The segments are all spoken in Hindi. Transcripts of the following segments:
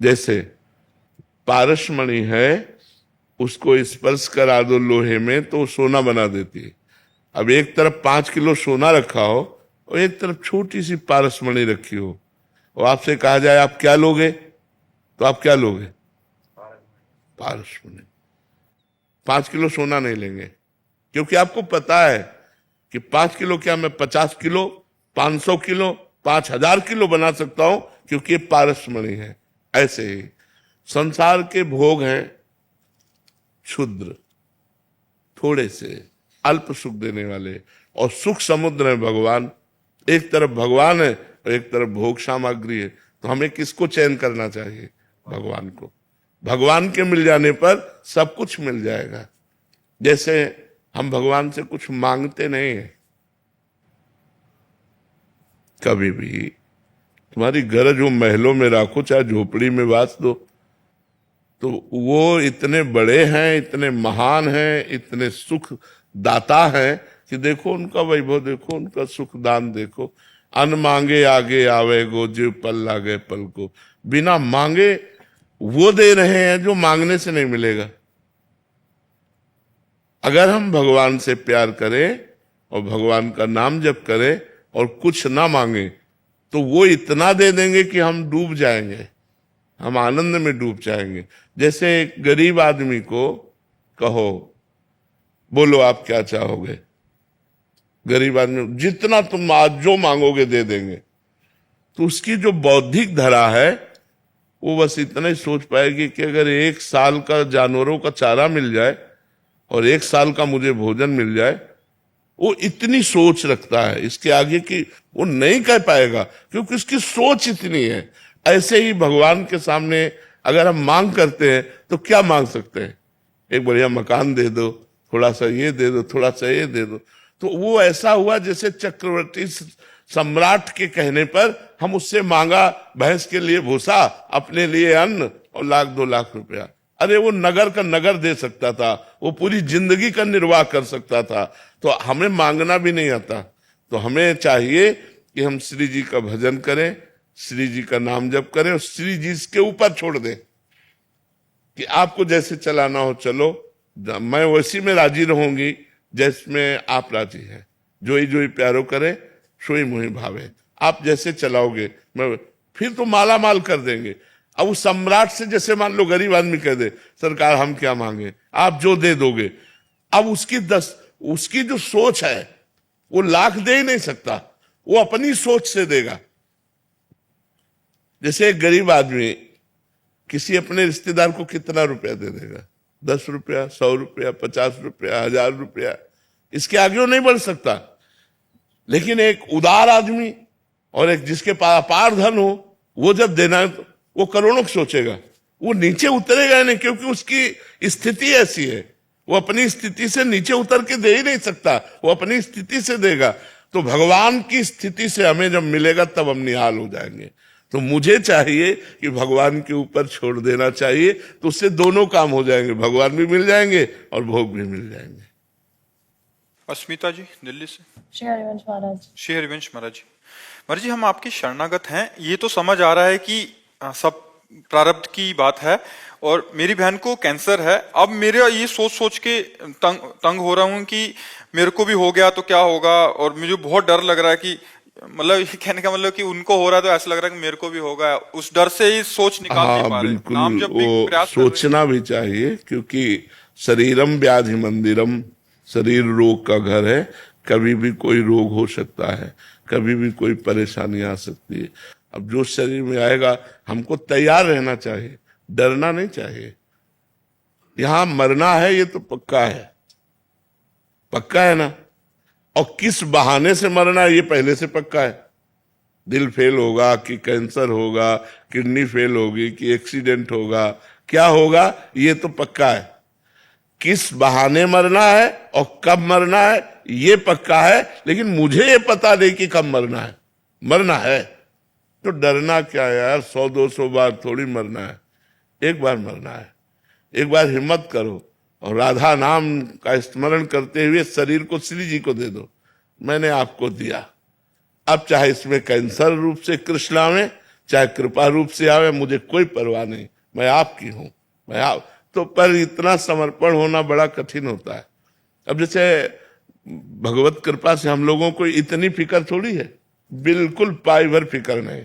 जैसे पारसमणि है, उसको स्पर्श करा दो लोहे में तो सोना बना देती है। अब एक तरफ 5 किलो सोना रखा हो और एक तरफ छोटी सी पारसमणि रखी हो, और आपसे कहा जाए आप क्या लोगे, तो आप क्या लोगे? पारसमणि। 5 किलो सोना नहीं लेंगे, क्योंकि आपको पता है कि 5 किलो क्या, मैं 50 किलो, 500 किलो, 5000 किलो बना सकता हूं, क्योंकि ये पारसमणि है। ऐसे ही संसार के भोग हैं क्षुद्र, थोड़े से अल्प सुख देने वाले, और सुख समुद्र है भगवान। एक तरफ भगवान है और एक तरफ भोग सामग्री है, तो हमें किसको चयन करना चाहिए? भगवान को। भगवान के मिल जाने पर सब कुछ मिल जाएगा। जैसे हम भगवान से कुछ मांगते नहीं है, कभी भी तुम्हारी गरज हो महलों में राखो, चाहे झोपड़ी में वास दो, तो वो इतने बड़े हैं, इतने महान हैं, इतने सुख दाता हैं कि देखो उनका वैभव, देखो उनका सुख दान, देखो अन मांगे आगे आवे गो, जीव पल लागे पल को। बिना मांगे वो दे रहे हैं जो मांगने से नहीं मिलेगा। अगर हम भगवान से प्यार करें और भगवान का नाम जप करें और कुछ ना मांगे, तो वो इतना दे देंगे कि हम डूब जाएंगे, हम आनंद में डूब जाएंगे। जैसे एक गरीब आदमी को कहो, बोलो आप क्या चाहोगे, गरीब आदमी जितना तुम आज जो मांगोगे दे देंगे, तो उसकी जो बौद्धिक धरा है वो बस इतना ही सोच पाएगी कि अगर 1 साल का जानवरों का चारा मिल जाए और 1 साल का मुझे भोजन मिल जाए, वो इतनी सोच रखता है। इसके आगे की वो नहीं कह पाएगा, क्योंकि उसकी सोच इतनी है। ऐसे ही भगवान के सामने अगर हम मांग करते हैं तो क्या मांग सकते हैं? एक बढ़िया मकान दे दो, थोड़ा सा ये दे दो, थोड़ा सा ये दे दो। तो वो ऐसा हुआ जैसे चक्रवर्ती सम्राट के कहने पर हम उससे मांगा भैंस के लिए भूसा, अपने लिए अन्न और 1-2 लाख रुपया। अरे वो नगर का नगर दे सकता था, वो पूरी जिंदगी का निर्वाह कर सकता था। तो हमें मांगना भी नहीं आता। तो हमें चाहिए कि हम श्री जी का भजन करें, श्री जी का नाम जप करें और श्री जी के ऊपर छोड़ दें कि आपको जैसे चलाना हो चलो, मैं वैसी में राजी रहूंगी जिसमें आप राजी हैं। जोई जोई प्यारो करे सोई मोहि भावे। आप जैसे चलाओगे मैं फिर तो माला माल कर देंगे। अब उस सम्राट से जैसे मान लो गरीब आदमी कह दे सरकार हम क्या मांगे, आप जो दे दोगे। अब उसकी जो सोच है वो लाख दे ही नहीं सकता, वो अपनी सोच से देगा। जैसे एक गरीब आदमी किसी अपने रिश्तेदार को कितना रुपया दे देगा? 10 रुपया, 100 रुपया, 50 रुपया, 1000 रुपया, इसके आगे वो नहीं बढ़ सकता। लेकिन एक उदार आदमी और एक जिसके पास अपार धन हो, वो जब देना है तो वो करोड़ों को सोचेगा, वो नीचे उतरेगा नहीं, क्योंकि उसकी स्थिति ऐसी है। वो अपनी स्थिति से नीचे उतर के दे ही नहीं सकता, वो अपनी स्थिति से देगा। तो भगवान की स्थिति से हमें जब मिलेगा तब हम निहाल हो जाएंगे। तो मुझे चाहिए कि भगवान के ऊपर छोड़ देना चाहिए, तो उससे दोनों काम हो जाएंगे, भगवान भी मिल जाएंगे और भोग भी मिल जाएंगे। अस्मिता जी दिल्ली से। श्री हरिवंश महाराज। श्री हरिवंश महाराज जी, महाराज जी हम आपके शरणागत हैं। ये तो समझ आ रहा है कि सब प्रारब्ध की बात है, और मेरी बहन को कैंसर है। अब मेरे ये सोच के तंग हो रहा हूँ कि मेरे को भी हो गया तो क्या होगा, और मुझे बहुत डर लग रहा है कि मतलब ये कहने का मतलब कि उनको हो रहा है तो ऐसा लग रहा है कि मेरे को भी होगा। उस डर से ही सोच निकाल नहीं पा रहे। बिल्कुल, नाम जब भी वो प्रयास सोचना भी चाहिए, क्योंकि शरीरम व्याधि मंदिरम, शरीर रोग का घर है। कभी भी कोई रोग हो सकता है, कभी भी कोई परेशानी आ सकती है। अब जो शरीर में आएगा हमको तैयार रहना चाहिए, डरना नहीं चाहिए। यहां मरना है ये तो पक्का है, पक्का है ना। और किस बहाने से मरना है ये पहले से पक्का है। दिल फेल होगा कि कैंसर होगा, किडनी फेल होगी कि एक्सीडेंट होगा, क्या होगा ये तो पक्का है। किस बहाने मरना है और कब मरना है ये पक्का है, लेकिन मुझे ये पता नहीं कि कब मरना है। मरना है तो डरना क्या है यार, 100-200 बार थोड़ी मरना है, एक बार मरना है। एक बार हिम्मत करो और राधा नाम का स्मरण करते हुए शरीर को श्री जी को दे दो। मैंने आपको दिया, अब चाहे इसमें कैंसर रूप से कृष्ण आवे, चाहे कृपा रूप से आवे, मुझे कोई परवाह नहीं, मैं आपकी हूं, मैं आप तो। पर इतना समर्पण होना बड़ा कठिन होता है। अब जैसे भगवत कृपा से हम लोगों को इतनी फिक्र थोड़ी है, बिल्कुल पाई भर फिक्र नहीं।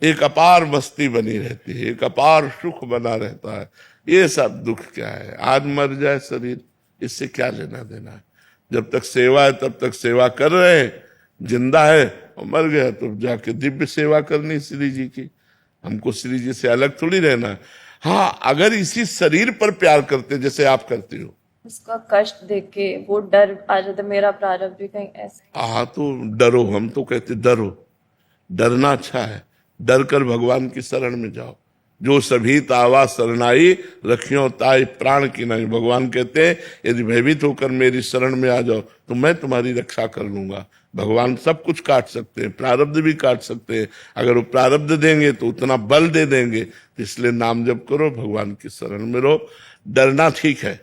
एक अपार मस्ती बनी रहती है, एक अपार सुख बना रहता है। ये सब दुख क्या है? आज मर जाए शरीर, इससे क्या लेना देना है? जब तक सेवा है तब तक सेवा कर रहे हैं, जिंदा है और मर गया तो जाके दिव्य सेवा करनी श्री जी की। हमको श्री जी से अलग थोड़ी रहना है। हाँ, अगर इसी शरीर पर प्यार करते जैसे आप करती हो, उसका कष्ट देख के वो डर आ जाता, मेरा प्रारब्ध भी कहीं ऐसे। हाँ तो डरो, हम तो कहते डरो, डरना अच्छा है। डर कर भगवान की शरण में जाओ। जो सभी तावा शरणाई रखियो ताई प्राण की नहीं। भगवान कहते हैं यदि भयभीत होकर मेरी शरण में आ जाओ तो मैं तुम्हारी रक्षा कर लूंगा। भगवान सब कुछ काट सकते हैं, प्रारब्ध भी काट सकते हैं। अगर वो प्रारब्ध देंगे तो उतना बल दे देंगे। इसलिए नाम जप करो, भगवान की शरण में रहो। डरना ठीक है,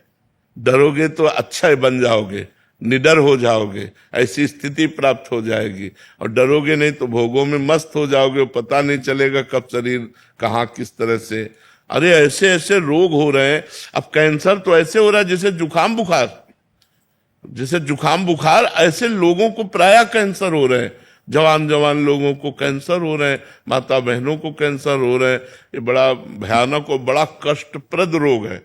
डरोगे तो अच्छा बन जाओगे, निडर हो जाओगे, ऐसी स्थिति प्राप्त हो जाएगी। और डरोगे नहीं तो भोगों में मस्त हो जाओगे, पता नहीं चलेगा कब शरीर कहाँ किस तरह से। अरे ऐसे ऐसे रोग हो रहे हैं। अब कैंसर तो ऐसे हो रहा है जैसे जुकाम बुखार, जैसे जुकाम बुखार ऐसे लोगों को प्राय कैंसर हो रहे हैं। जवान जवान लोगों को कैंसर हो रहे हैं, माता बहनों को कैंसर हो रहे हैं। ये बड़ा भयानक और बड़ा कष्टप्रद रोग है,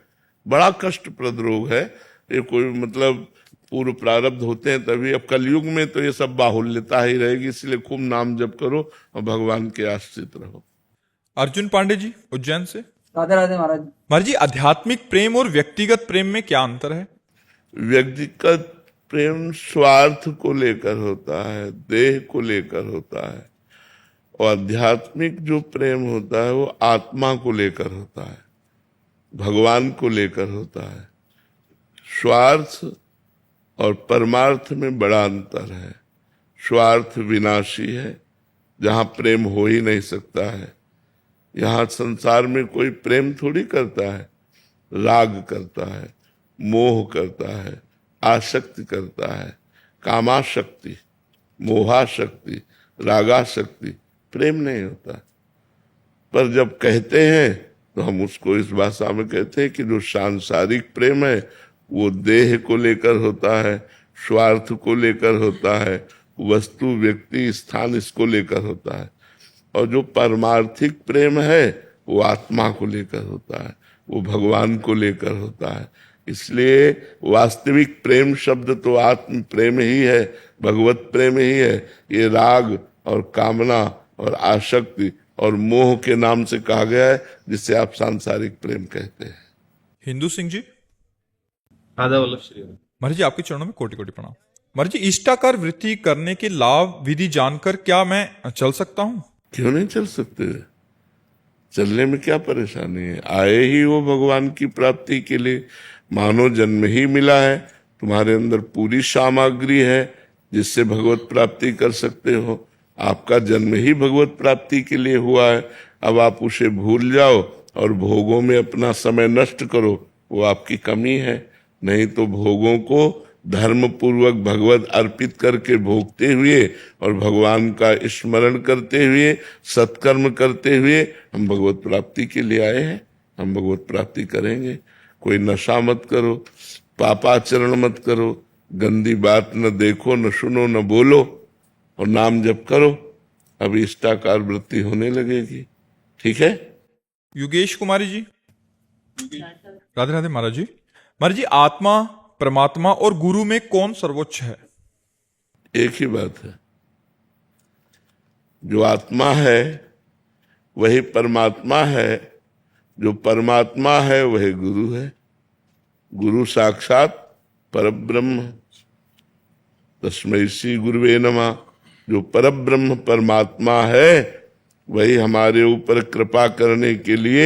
बड़ा कष्टप्रद रोग है। ये कोई मतलब पूर्व प्रारब्ध होते हैं तभी। अब कलयुग में तो ये सब बाहुल्यता ही रहेगी। इसलिए खूब नाम जप करो और भगवान के आश्रित रहो। अर्जुन पांडे जी उज्जैन से। राधे राधे महाराज। महाराज जी, आध्यात्मिक प्रेम और व्यक्तिगत प्रेम में क्या अंतर है? व्यक्तिगत प्रेम स्वार्थ को लेकर होता है, देह को लेकर होता है। और आध्यात्मिक जो प्रेम होता है वो आत्मा को लेकर होता है, भगवान को लेकर होता है। स्वार्थ और परमार्थ में बड़ा अंतर है। स्वार्थ विनाशी है, जहां प्रेम हो ही नहीं सकता है। यहाँ संसार में कोई प्रेम थोड़ी करता है, राग करता है, मोह करता है, आसक्ति करता है। कामाशक्ति, मोहाशक्ति, रागाशक्ति, प्रेम नहीं होता। पर जब कहते हैं तो हम उसको इस भाषा में कहते हैं कि जो सांसारिक प्रेम है वो देह को लेकर होता है, स्वार्थ को लेकर होता है, वस्तु व्यक्ति स्थान इसको लेकर होता है। और जो परमार्थिक प्रेम है वो आत्मा को लेकर होता है, वो भगवान को लेकर होता है। इसलिए वास्तविक प्रेम शब्द तो आत्म प्रेम ही है, भगवत प्रेम ही है। ये राग और कामना और आसक्ति और मोह के नाम से कहा गया है, जिसे आप सांसारिक प्रेम कहते हैं। हिंदू सिंह जी। राधा वल्लभ श्री। महाराज जी, आपके चरणों में कोटि कोटि प्रणाम। महाराज जी, इष्टाकार वृत्ति करने के लाभ विधि जानकर क्या मैं चल सकता हूँ? क्यों नहीं चल सकते? चलने में क्या परेशानी है? आए ही वो भगवान की प्राप्ति के लिए, मानो जन्म ही मिला है। तुम्हारे अंदर पूरी सामग्री है जिससे भगवत प्राप्ति कर सकते हो। आपका जन्म ही भगवत प्राप्ति के लिए हुआ है। अब आप उसे भूल जाओ और भोगों में अपना समय नष्ट करो, वो आपकी कमी है। नहीं तो भोगों को धर्म पूर्वक भगवत अर्पित करके भोगते हुए और भगवान का स्मरण करते हुए, सत्कर्म करते हुए हम भगवत प्राप्ति के लिए आए हैं। हम भगवत प्राप्ति करेंगे। कोई नशा मत करो, पापाचरण मत करो, गंदी बात न देखो, न सुनो, न बोलो, और नाम जप करो। अब इष्टाकार वृत्ति होने लगेगी। ठीक है। योगेश कुमारी जी। राधे राधे महाराज जी। महाराज जी, आत्मा, परमात्मा और गुरु में कौन सर्वोच्च है? एक ही बात है। जो आत्मा है वही परमात्मा है, जो परमात्मा है वही गुरु है। गुरु साक्षात परब्रह्म, तस्मै श्री गुरुवे नमः। जो परब्रह्म परमात्मा है वही हमारे ऊपर कृपा करने के लिए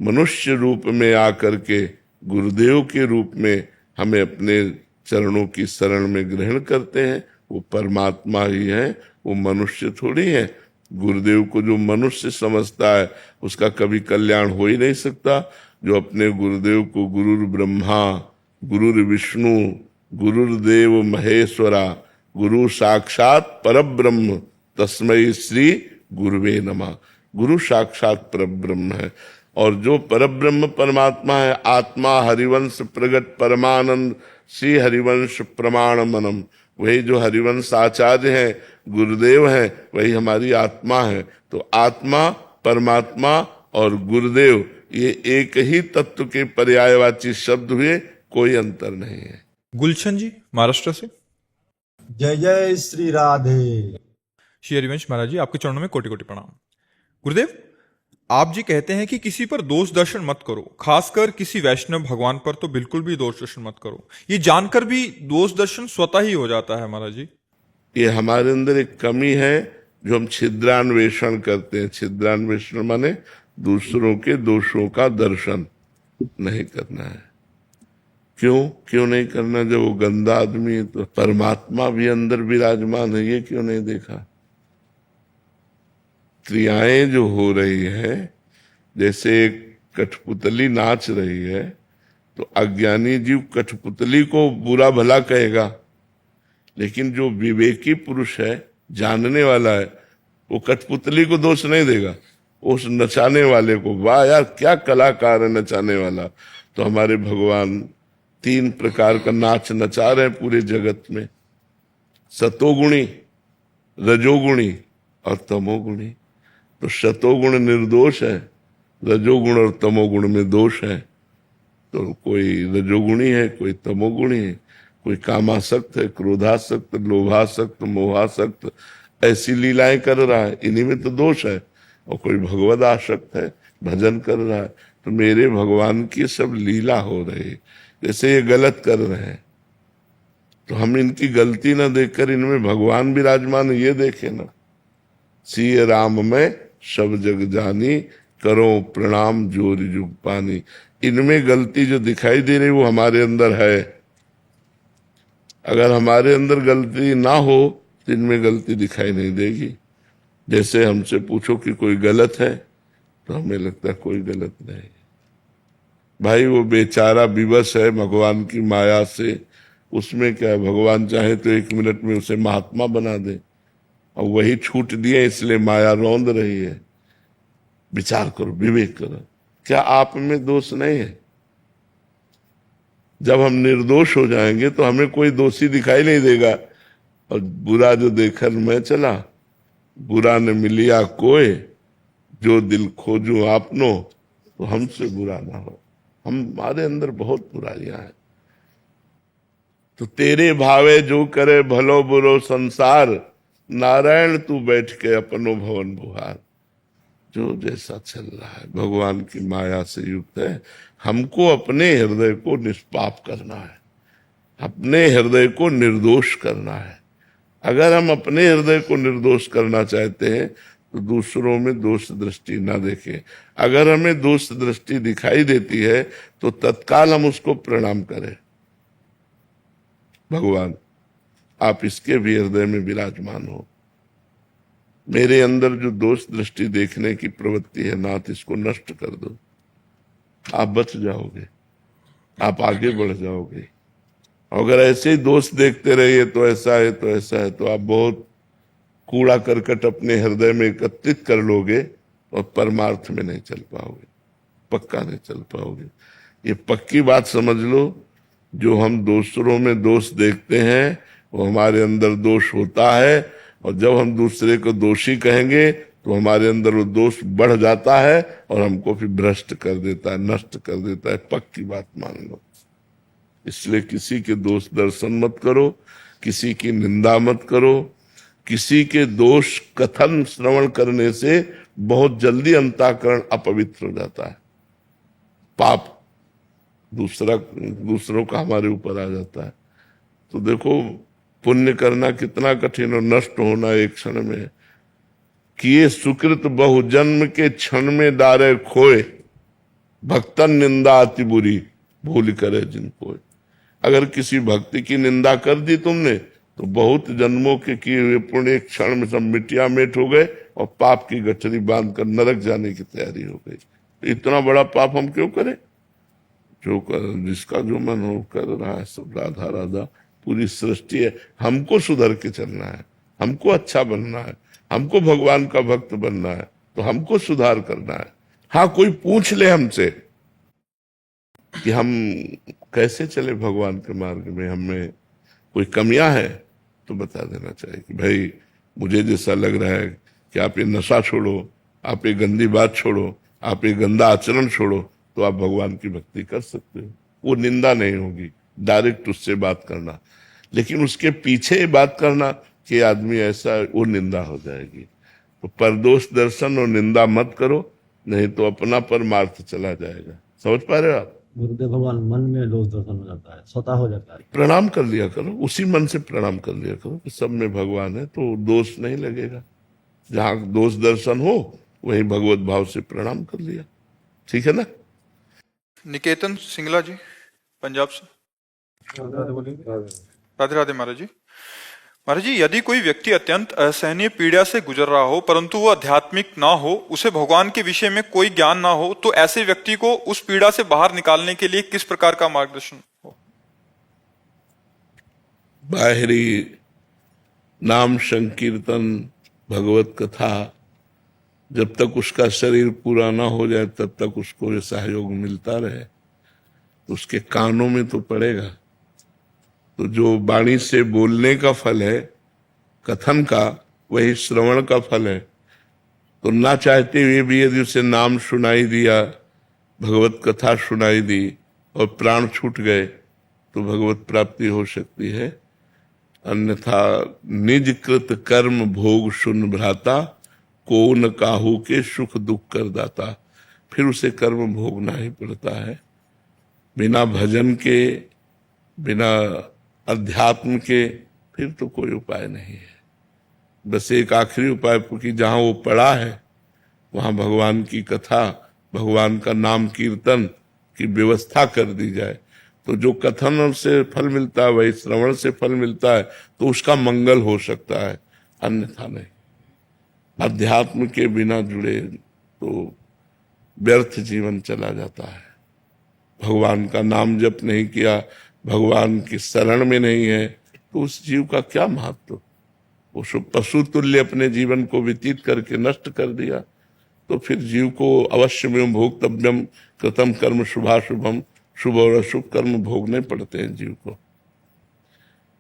मनुष्य रूप में आकर के गुरुदेव के रूप में हमें अपने चरणों की शरण में ग्रहण करते हैं। वो परमात्मा ही है, वो मनुष्य थोड़ी है। गुरुदेव को जो मनुष्य समझता है उसका कभी कल्याण हो ही नहीं सकता। जो अपने गुरुदेव को गुरुर ब्रह्मा, गुरुर विष्णु, गुरुर्देव महेश्वरा, गुरु साक्षात परब्रह्म, तस्मै श्री गुरुवे नमः। गुरु साक्षात परब्रह्म है, और जो परब्रह्म परमात्मा है, आत्मा हरिवंश प्रगट परमानंद श्री हरिवंश प्रमाण मनम, वही जो हरिवंश आचार्य हैं, गुरुदेव हैं, वही हमारी आत्मा है। तो आत्मा, परमात्मा और गुरुदेव ये एक ही तत्व के पर्यायवाची शब्द हुए, कोई अंतर नहीं है। गुलशन जी महाराष्ट्र से। जय जय श्री राधे। श्री हरिवंश महाराज जी, आपके चरणों में कोटि कोटि प्रणाम। गुरुदेव, आप जी कहते हैं कि किसी पर दोष दर्शन मत करो, खासकर किसी वैष्णव भगवान पर तो बिल्कुल भी दोष दर्शन मत करो। ये जानकर भी दोष दर्शन स्वतः ही हो जाता है महाराज जी। ये हमारे अंदर एक कमी है जो हम छिद्रान्वेषण करते हैं। छिद्रान्वेषण माने दूसरों के दोषों का दर्शन नहीं करना है। क्यों नहीं करना? जब वो गंदा आदमी है तो परमात्मा भी अंदर विराजमान है, ये क्यों नहीं देखा? क्रियाएं जो हो रही है, जैसे एक कठपुतली नाच रही है, तो अज्ञानी जीव कठपुतली को बुरा भला कहेगा, लेकिन जो विवेकी पुरुष है, जानने वाला है, वो कठपुतली को दोष नहीं देगा, उस नचाने वाले को। वाह यार, क्या कलाकार है नचाने वाला। तो हमारे भगवान 3 प्रकार का नाच नचा रहे हैं पूरे जगत में, सतोगुणी, रजोगुणी और तमोगुणी। तो सतोगुण निर्दोष है, रजोगुण और तमोगुण में दोष है। तो कोई रजोगुणी है, कोई तमोगुणी है, कोई कामासक्त है, क्रोधासक्त, लोभासक्त, मोहासक्त, ऐसी लीलाएं कर रहा है, इन्हीं में तो दोष है। और कोई भगवद आसक्त है, भजन कर रहा है। तो मेरे भगवान की सब लीला हो रही है, जैसे ये गलत कर रहे हैं तो हम इनकी गलती ना देखकर इनमें भगवान विराजमान ये देखे ना। सिय राम में सब जग जानी, करो प्रणाम जोर जुग पानी। इनमें गलती जो दिखाई दे रही वो हमारे अंदर है। अगर हमारे अंदर गलती ना हो तो इनमें गलती दिखाई नहीं देगी। जैसे हमसे पूछो कि कोई गलत है, तो हमें लगता है कोई गलत नहीं। भाई वो बेचारा विवश है भगवान की माया से, उसमें क्या है? भगवान चाहे तो 1 मिनट में उसे महात्मा बना दे, और वही छूट दिए इसलिए माया रौंद रही है। विचार करो, विवेक करो, क्या आप में दोष नहीं है? जब हम निर्दोष हो जाएंगे तो हमें कोई दोषी दिखाई नहीं देगा। और बुरा जो देखकर मैं चला, बुरा न मिलिया कोई, जो दिल खोजूं आपनो, तो हमसे बुरा ना हो। हमारे अंदर बहुत बुराइयां हैं। तो तेरे भावे जो करे भलो बुरो संसार, नारायण तू बैठ के अपनो भवन बुहार। जो जैसा चल रहा है भगवान की माया से युक्त है। हमको अपने हृदय को निष्पाप करना है, अपने हृदय को निर्दोष करना है। अगर हम अपने हृदय को निर्दोष करना चाहते हैं तो दूसरों में दोष दृष्टि ना देखें। अगर हमें दोष दृष्टि दिखाई देती है तो तत्काल हम उसको प्रणाम करें। भगवान आप इसके भी हृदय में विराजमान हो। मेरे अंदर जो दोष दृष्टि देखने की प्रवृत्ति है, नाथ इसको नष्ट कर दो। आप बच जाओगे, आप आगे बढ़ जाओगे। अगर ऐसे ही दोष देखते रहिए तो ऐसा है तो ऐसा है, तो आप बहुत कूड़ा करकट अपने हृदय में एकत्रित कर लोगे और परमार्थ में नहीं चल पाओगे, पक्का नहीं चल पाओगे। ये पक्की बात समझ लो। जो हम दूसरों में दोष देखते हैं वो हमारे अंदर दोष होता है, और जब हम दूसरे को दोषी कहेंगे तो हमारे अंदर वो दोष बढ़ जाता है और हमको फिर भ्रष्ट कर देता है, नष्ट कर देता है। पक्की बात मान लो। इसलिए किसी के दोष दर्शन मत करो, किसी की निंदा मत करो। किसी के दोष कथन श्रवण करने से बहुत जल्दी अंतःकरण अपवित्र हो जाता है, पाप दूसरों का हमारे ऊपर आ जाता है। तो देखो पुण्य करना कितना कठिन और नष्ट होना एक क्षण में। किए सुकृत बहु जन्म के क्षण में डारे खोए, भक्तन निंदा अति बुरी भूल करे जिनको। अगर किसी भक्ति की निंदा कर दी तुमने तो बहुत जन्मों के किए हुए पुण्य एक क्षण में सब मिट्टिया मेट हो गए और पाप की गठरी बांधकर नरक जाने की तैयारी हो गई। तो इतना बड़ा पाप हम क्यों करें? जो कर, जिसका जो मन हो कर रहा है, सब राधा राधा पूरी सृष्टि है। हमको सुधर के चलना है, हमको अच्छा बनना है, हमको भगवान का भक्त बनना है तो हमको सुधार करना है। हाँ, कोई पूछ ले हमसे कि हम कैसे चले भगवान के मार्ग में, हमें कोई कमियां है तो बता देना चाहिए कि भाई मुझे जैसा लग रहा है कि आप ये नशा छोड़ो, आप ये गंदी बात छोड़ो, आप ये गंदा आचरण छोड़ो, तो आप भगवान की भक्ति कर सकते हो। वो निंदा नहीं होगी, डायरेक्ट उससे बात करना। लेकिन उसके पीछे बात करना कि आदमी ऐसा, वो निंदा हो जाएगी। तो परदोष दर्शन और निंदा मत करो, नहीं तो अपना परमार्थ चला जाएगा। समझ पा रहे हो आप? गुरुदेव भगवान मन में दोष दर्शन हो जाता है, स्वतः हो जाता है। प्रणाम कर लिया करो, उसी मन से प्रणाम कर लिया करो कि सब में भगवान है, तो दोष नहीं लगेगा। जहां दोष दर्शन हो वही भगवत भाव से प्रणाम कर लिया, ठीक है ना? निकेतन सिंगला जी, पंजाब से। राधे राधे महाराज जी। महाराज जी, यदि कोई व्यक्ति अत्यंत असहनीय पीड़ा से गुजर रहा हो परंतु वह आध्यात्मिक ना हो, उसे भगवान के विषय में कोई ज्ञान ना हो, तो ऐसे व्यक्ति को उस पीड़ा से बाहर निकालने के लिए किस प्रकार का मार्गदर्शन हो? बाहरी नाम संकीर्तन, भगवत कथा, जब तक उसका शरीर पूरा ना हो जाए तब तक उसको ये सहयोग मिलता रहे, तो उसके कानों में तो पड़ेगा। तो जो वाणी से बोलने का फल है, कथन का, वही श्रवण का फल है। तो ना चाहते हुए भी यदि उसे नाम सुनाई दिया, भगवत कथा सुनाई दी और प्राण छूट गए, तो भगवत प्राप्ति हो सकती है। अन्यथा निज कृत कर्म भोग सुन भ्राता, को न काहू के सुख दुख कर दाता। फिर उसे कर्म भोगना ही पड़ता है। बिना भजन के, बिना अध्यात्म के फिर तो कोई उपाय नहीं है। बस एक आखिरी उपाय, क्योंकि जहां वो पड़ा है वहां भगवान की कथा, भगवान का नाम कीर्तन की व्यवस्था कर दी जाए, तो जो कथन से फल मिलता है वही श्रवण से फल मिलता है, तो उसका मंगल हो सकता है, अन्यथा नहीं। अध्यात्म के बिना जुड़े तो व्यर्थ जीवन चला जाता है। भगवान का नाम जप नहीं किया, भगवान की शरण में नहीं है, तो उस जीव का क्या महत्व? वो पशु तुल्य अपने जीवन को व्यतीत करके नष्ट कर दिया, तो फिर जीव को अवश्यमेव भोक्तव्यम कृतम कर्म शुभाशुभम, शुभ और अशुभ कर्म भोगने पड़ते हैं जीव को।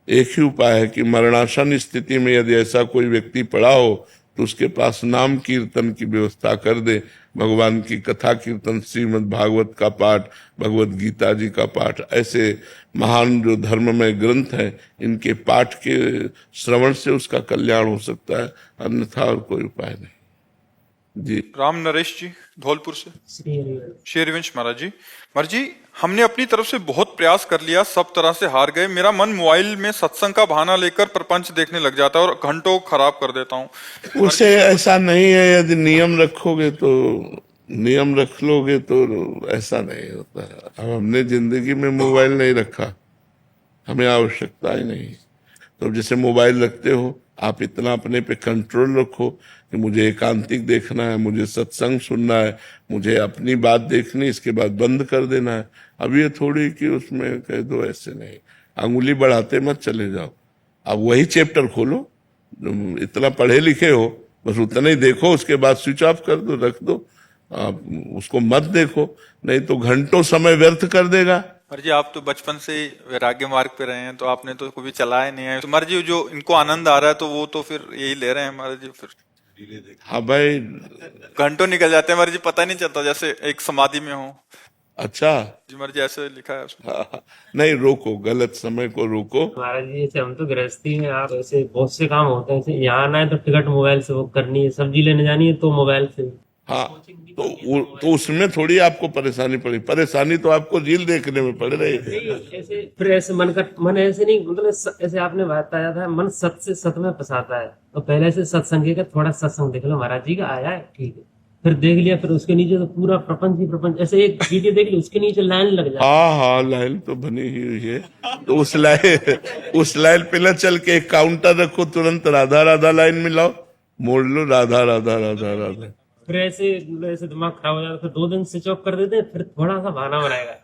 एक ही उपाय है कि मरणासन स्थिति में यदि ऐसा कोई व्यक्ति पड़ा हो तो उसके पास नाम कीर्तन की व्यवस्था कर दे, भगवान की कथा कीर्तन, श्रीमद् भागवत का पाठ, भगवत गीता जी का पाठ, ऐसे महान जो धर्ममय ग्रंथ हैं, इनके पाठ के श्रवण से उसका कल्याण हो सकता है, अन्यथा और कोई उपाय नहीं। जी राम नरेश जी, धौलपुर से। श्री हरिवंश महाराज जी। महाराज जी, हमने अपनी तरफ से बहुत प्रयास कर लिया, सब तरह से हार गए। मेरा मन मोबाइल में सत्संग का बहाना लेकर प्रपंच देखने लग जाता है और घंटों खराब कर देता हूँ। उसे ऐसा नहीं है, यदि नियम रखोगे तो, नियम रख लोगे तो ऐसा नहीं होता है। अब हमने जिंदगी में मोबाइल नहीं रखा, हमें आवश्यकता ही नहीं। तो जैसे मोबाइल रखते हो, आप इतना अपने पे कंट्रोल रखो कि मुझे एकांतिक देखना है, मुझे सत्संग सुनना है, मुझे अपनी बात देखनी, इसके बाद बंद कर देना है। अब ये थोड़ी कि उसमें कह दो, ऐसे नहीं, अंगुली बढ़ाते मत चले जाओ। अब वही चैप्टर खोलो, इतना पढ़े लिखे हो बस उतना ही देखो, उसके बाद स्विच ऑफ कर दो, रख दो, आप उसको मत देखो, नहीं तो घंटों समय व्यर्थ कर देगा। महाराज जी, आप तो बचपन से ही वैराग्य मार्ग पे रहे हैं, तो आपने तो कभी चलाया नहीं है। तो महाराज जी, जो इनको आनंद आ रहा है तो वो तो फिर यही ले रहे हैं महाराज जी। फिर हाँ भाई, घंटों निकल जाते हैं महाराज जी, पता नहीं चलता, जैसे एक समाधि में हो। अच्छा जी महाराज जी, ऐसे लिखा है उसमें। हाँ, नहीं, रोको, गलत समय को रोको। महाराज जी, जैसे हम तो गृहस्थी हैं, आप ऐसे बहुत से काम होते हैं, जैसे यहाँ आना है तो टिकट मोबाइल से बुक करनी है, सब्जी लेने जानी है तो मोबाइल से। हाँ, तो उसमें थोड़ी आपको परेशानी पड़ी, परेशानी तो आपको रील देखने में पड़ रही है। ऐसे फिर ऐसे मन ऐसे नहीं, मतलब ऐसे आपने बताया था, मन सत से सत में फंसाता है। तो पहले से सत्संग का थोड़ा सत्संग देख लो, महाराज जी का आया है, ठीक है, फिर देख लिया, फिर उसके नीचे तो पूरा प्रपंच ही प्रपंच, ऐसे एक वीडियो देख ली, उसके नीचे लाइन लग जाती है। हाँ, लाइन तो बनी ही हुई है, तो उस लाइन पे न चल के एक काउंटर रखो, तुरंत राधा राधा लाइन में लाओ, मोड़ लो, राधा राधा राधा राधा। फिर ऐसे मतलब ऐसे दिमाग खराब हो जाता है, फिर 2 दिन स्विच ऑफ कर देते हैं, फिर थोड़ा सा बहाना बनाएगा,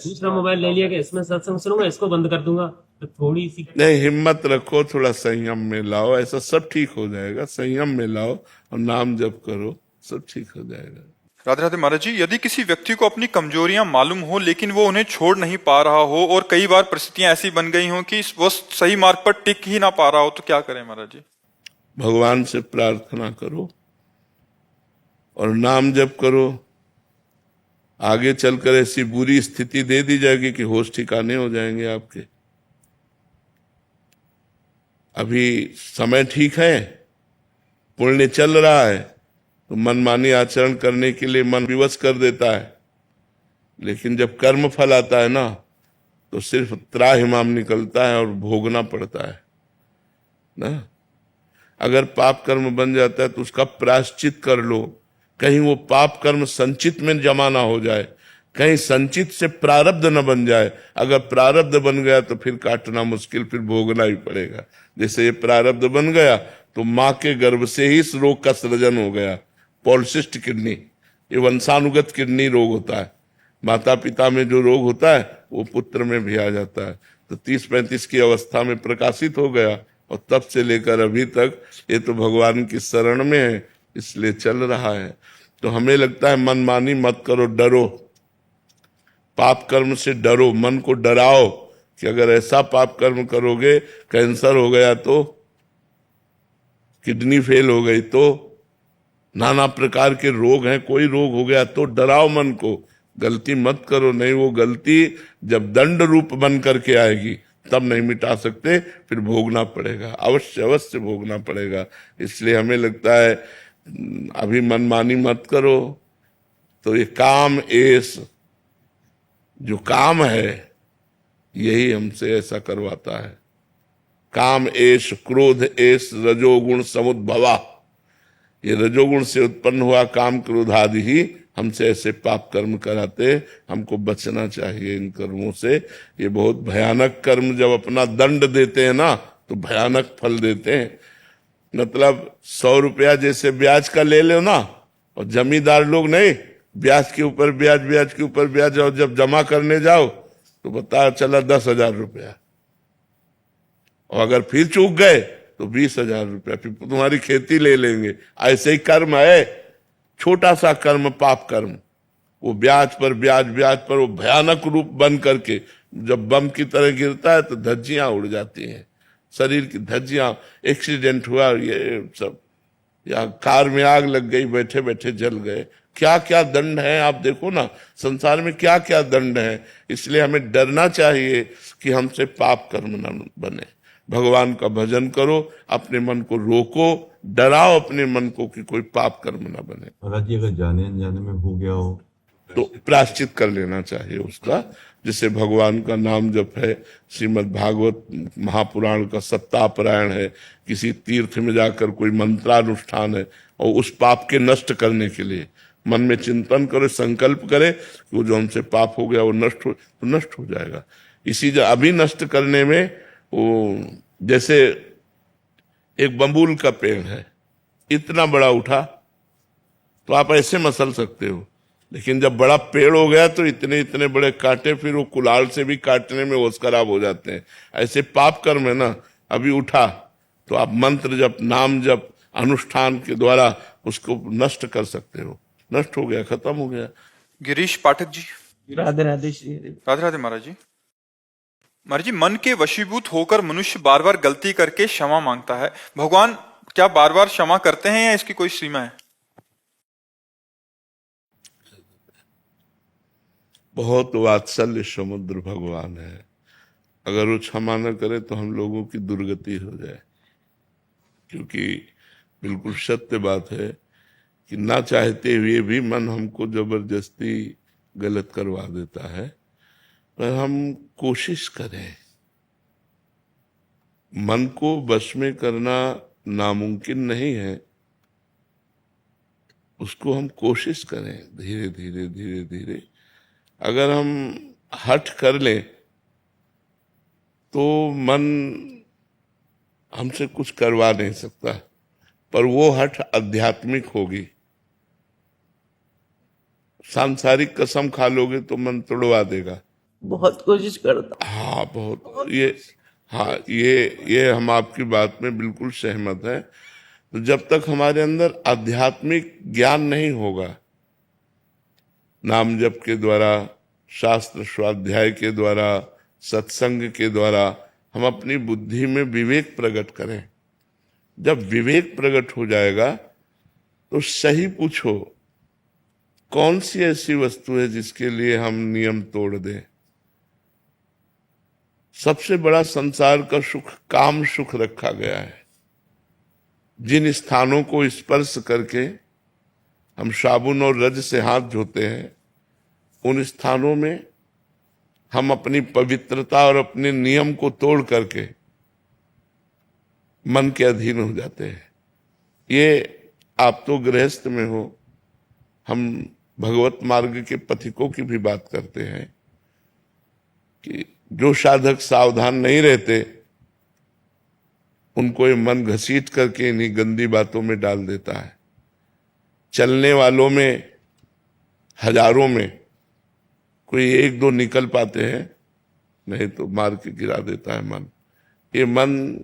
दूसरा मोबाइल ले लिया कि इसमें सत्संग सुनूंगा, इसको बंद कर दूंगा, तो थोड़ी सी नहीं, हिम्मत रखो, थोड़ा संयम में लाओ, ऐसा सब ठीक हो जाएगा। संयम में लाओ और नाम जप करो, सब ठीक हो जाएगा। राधे राधे महाराज जी, यदि किसी व्यक्ति को अपनी कमजोरियां मालूम हो लेकिन वो उन्हें छोड़ नहीं पा रहा हो और कई बार परिस्थितियां ऐसी बन गई हो कि वो सही मार्ग पर टिक ही ना पा रहा हो, तो क्या करें महाराज जी? भगवान से प्रार्थना करो और नाम जप करो। आगे चलकर ऐसी बुरी स्थिति दे दी जाएगी कि होश ठिकाने हो जाएंगे आपके। अभी समय ठीक है, पुण्य चल रहा है, तो मनमानी आचरण करने के लिए मन विवश कर देता है, लेकिन जब कर्म फल आता है ना, तो सिर्फ त्राहिमाम निकलता है और भोगना पड़ता है ना। अगर पाप कर्म बन जाता है तो उसका प्रायश्चित कर लो, कहीं वो पाप कर्म संचित में जमा ना हो जाए, कहीं संचित से प्रारब्ध न बन जाए। अगर प्रारब्ध बन गया तो फिर काटना मुश्किल, फिर भोगना ही पड़ेगा। जैसे ये प्रारब्ध बन गया तो माँ के गर्भ से ही इस रोग का सृजन हो गया, पॉलिसिस्ट किडनी, ये वंशानुगत किडनी रोग होता है। माता पिता में जो रोग होता है वो पुत्र में भी आ जाता है। तो 30-35 की अवस्था में प्रकाशित हो गया और तब से लेकर अभी तक ये तो भगवान की शरण में है, इसलिए चल रहा है। तो हमें लगता है मनमानी मत करो, डरो, पाप कर्म से डरो, मन को डराओ कि अगर ऐसा पाप कर्म करोगे, कैंसर हो गया तो, किडनी फेल हो गई तो, नाना प्रकार के रोग हैं, कोई रोग हो गया तो डराओ मन को। गलती मत करो, नहीं वो गलती जब दंड रूप बन करके आएगी तब नहीं मिटा सकते, फिर भोगना पड़ेगा, अवश्य अवश्य भोगना पड़ेगा। इसलिए हमें लगता है अभी मनमानी मत करो। तो ये काम एस जो काम है यही हमसे ऐसा करवाता है। काम एश, क्रोध एश, रजोगुण समुद्भवा, ये रजोगुण से उत्पन्न हुआ काम क्रोध आदि ही हमसे ऐसे पाप कर्म कराते। हमको बचना चाहिए इन कर्मों से। ये बहुत भयानक कर्म जब अपना दंड देते हैं ना तो भयानक फल देते हैं। मतलब 100 रुपया जैसे ब्याज का ले लो ना, और जमींदार लोग नहीं, ब्याज के ऊपर ब्याज, ब्याज के ऊपर ब्याज, और जब जमा करने जाओ तो पता चला 10,000 रुपया, और अगर फिर चूक गए तो 20,000 रुपया, फिर तुम्हारी खेती ले लेंगे। ऐसे ही कर्म है, छोटा सा कर्म पाप कर्म, वो ब्याज पर ब्याज, ब्याज पर वो भयानक रूप बन करके जब बम की तरह गिरता है तो धज्जियां उड़ जाती हैं, शरीर की धज्जियां। एक्सीडेंट हुआ ये सब, या कार में आग लग गई, बैठे बैठे जल गए, क्या क्या दंड है आप देखो ना, संसार में क्या क्या दंड है। इसलिए हमें डरना चाहिए कि हमसे पाप कर्म न बने। भगवान का भजन करो, अपने मन को रोको, डराओ अपने मन को कि कोई पाप कर्म न बने। महाराज जी, अगर जाने अनजाने में हो गया हो तो प्रायश्चित कर लेना चाहिए उसका। जैसे भगवान का नाम जप है, श्रीमद् भागवत महापुराण का सप्ताहपारायण है, किसी तीर्थ में जाकर कोई मंत्रानुष्ठान है, और उस पाप के नष्ट करने के लिए मन में चिंतन करे, संकल्प करे कि वो जो हमसे पाप हो गया वो नष्ट हो, तो नष्ट हो जाएगा। इसी अभी नष्ट करने में वो, जैसे एक बबूल का पेड़ है, इतना बड़ा उठा तो आप ऐसे मसल सकते हो, लेकिन जब बड़ा पेड़ हो गया तो इतने इतने बड़े कांटे, फिर वो कुल्हाड़ से भी काटने में होश खराब हो जाते हैं। ऐसे पाप कर्म है ना, अभी उठा तो आप मंत्र जप, नाम जप, अनुष्ठान के द्वारा उसको नष्ट कर सकते हो। नष्ट हो गया, खत्म हो गया। गिरीश पाठक जी, राधे राधे श्री राधे राधे महाराज जी। महाराज जी, मन के वशीभूत होकर मनुष्य बार बार गलती करके क्षमा मांगता है, भगवान क्या बार बार क्षमा करते हैं या इसकी कोई सीमा है? बहुत वात्सल्य समुद्र भगवान है, अगर वो क्षमा न करे तो हम लोगों की दुर्गति हो जाए। क्योंकि बिल्कुल सत्य बात है कि ना चाहते हुए भी मन हमको जबरदस्ती गलत करवा देता है, पर हम कोशिश करें। मन को वश में करना नामुमकिन नहीं है, उसको हम कोशिश करें, धीरे धीरे धीरे धीरे। अगर हम हठ कर लें तो मन हमसे कुछ करवा नहीं सकता, पर वो हठ आध्यात्मिक होगी। सांसारिक कसम खा लोगे तो मन तोड़वा देगा। बहुत कोशिश करता हाँ बहुत, ये हम आपकी बात में बिल्कुल सहमत हैं। तो जब तक हमारे अंदर आध्यात्मिक ज्ञान नहीं होगा, नाम जप के द्वारा, शास्त्र स्वाध्याय के द्वारा, सत्संग के द्वारा हम अपनी बुद्धि में विवेक प्रकट करें। जब विवेक प्रकट हो जाएगा तो सही पूछो, कौन सी ऐसी वस्तु है जिसके लिए हम नियम तोड़ दें। सबसे बड़ा संसार का सुख काम सुख रखा गया है। जिन स्थानों को स्पर्श करके हम साबुन और रज से हाथ धोते हैं, उन स्थानों में हम अपनी पवित्रता और अपने नियम को तोड़ करके मन के अधीन हो जाते हैं। ये आप तो गृहस्थ में हो, हम भगवत मार्ग के पथिकों की भी बात करते हैं कि जो साधक सावधान नहीं रहते, उनको ये मन घसीट करके इन्हीं गंदी बातों में डाल देता है। चलने वालों में हजारों में कोई एक दो निकल पाते हैं, नहीं तो मार के गिरा देता है मन। ये मन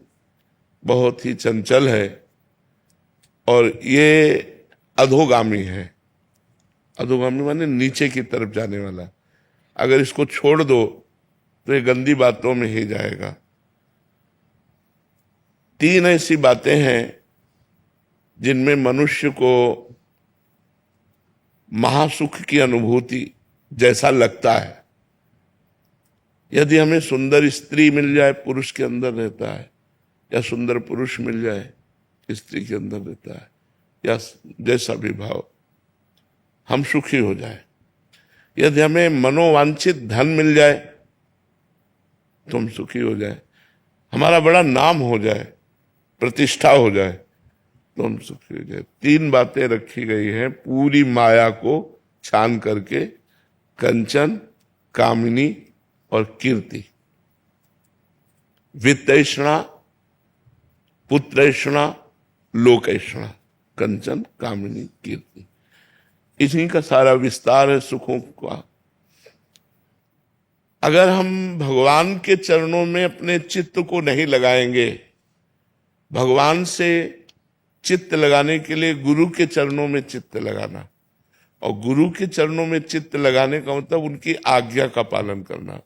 बहुत ही चंचल है और ये अधोगामी है। अधोगामी माने नीचे की तरफ जाने वाला। अगर इसको छोड़ दो तो ये गंदी बातों में ही जाएगा। 3 ऐसी बातें हैं जिनमें मनुष्य को महासुख की अनुभूति जैसा लगता है। यदि हमें सुंदर स्त्री मिल जाए, पुरुष के अंदर रहता है, या सुंदर पुरुष मिल जाए, स्त्री के अंदर रहता है, या जैसा भी भाव, हम सुखी हो जाए। यदि हमें मनोवांछित धन मिल जाए तो हम सुखी हो जाए। हमारा बड़ा नाम हो जाए, प्रतिष्ठा हो जाए तो हम सुखी हो जाए। 3 बातें रखी गई हैं पूरी माया को छान करके, कंचन, कामिनी और कीर्ति। वित्तैषणा, पुत्रैषणा, लोकैषणा, कंचन, कामिनी, कीर्ति। इसी का सारा विस्तार है सुखों का। अगर हम भगवान के चरणों में अपने चित्त को नहीं लगाएंगे, भगवान से चित्त लगाने के लिए गुरु के चरणों में चित्त लगाना, और गुरु के चरणों में चित्त लगाने का मतलब उनकी आज्ञा का पालन करना।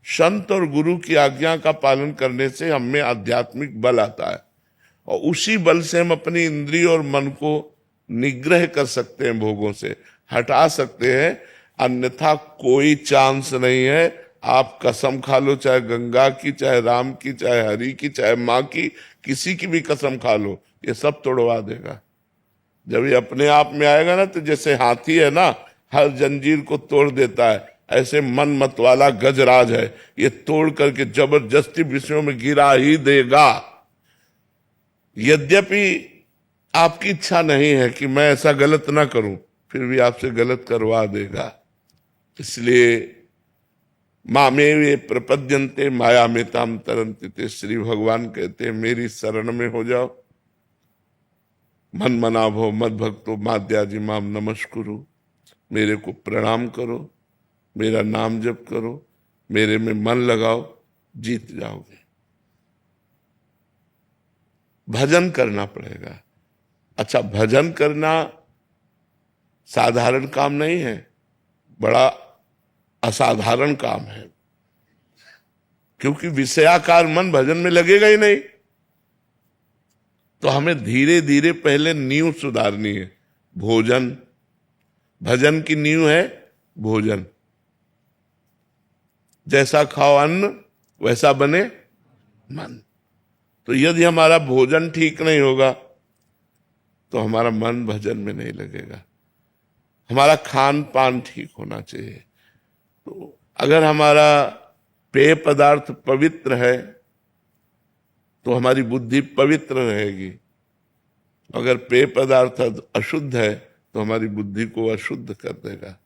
संत और गुरु की आज्ञा का पालन करने से हम में आध्यात्मिक बल आता है, और उसी बल से हम अपनी इंद्रिय और मन को निग्रह कर सकते हैं, भोगों से हटा सकते हैं। अन्यथा कोई चांस नहीं है। आप कसम खा लो, चाहे गंगा की, चाहे राम की, चाहे हरि की, चाहे माँ की, किसी की भी कसम खा लो, ये सब तोड़वा देगा। जब ये अपने आप में आएगा ना, तो जैसे हाथी है ना, हर जंजीर को तोड़ देता है, ऐसे मन मत वाला गजराज है, ये तोड़ करके जबरदस्ती विषयों में गिरा ही देगा। यद्यपि आपकी इच्छा नहीं है कि मैं ऐसा गलत ना करूं, फिर भी आपसे गलत करवा देगा। इसलिए मामेवे प्रपद्यन्ते माया में ताम तरन्ति, श्री भगवान कहते हैं मेरी शरण में हो जाओ। मन मना भो मद भक्तो माद्याजी माम नमस्कुरु, मेरे को प्रणाम करो, मेरा नाम जप करो, मेरे में मन लगाओ, जीत जाओगे। भजन करना पड़ेगा। अच्छा, भजन करना साधारण काम नहीं है, बड़ा असाधारण काम है, क्योंकि विषयाकार मन भजन में लगेगा ही नहीं। तो हमें धीरे धीरे पहले नींव सुधारनी है। भोजन, भजन की नींव है भोजन। जैसा खाओ अन्न वैसा बने मन। तो यदि हमारा भोजन ठीक नहीं होगा तो हमारा मन भजन में नहीं लगेगा। हमारा खान पान ठीक होना चाहिए। तो अगर हमारा पेय पदार्थ पवित्र है तो हमारी बुद्धि पवित्र रहेगी। अगर पेय पदार्थ अशुद्ध है तो हमारी बुद्धि को अशुद्ध कर देगा।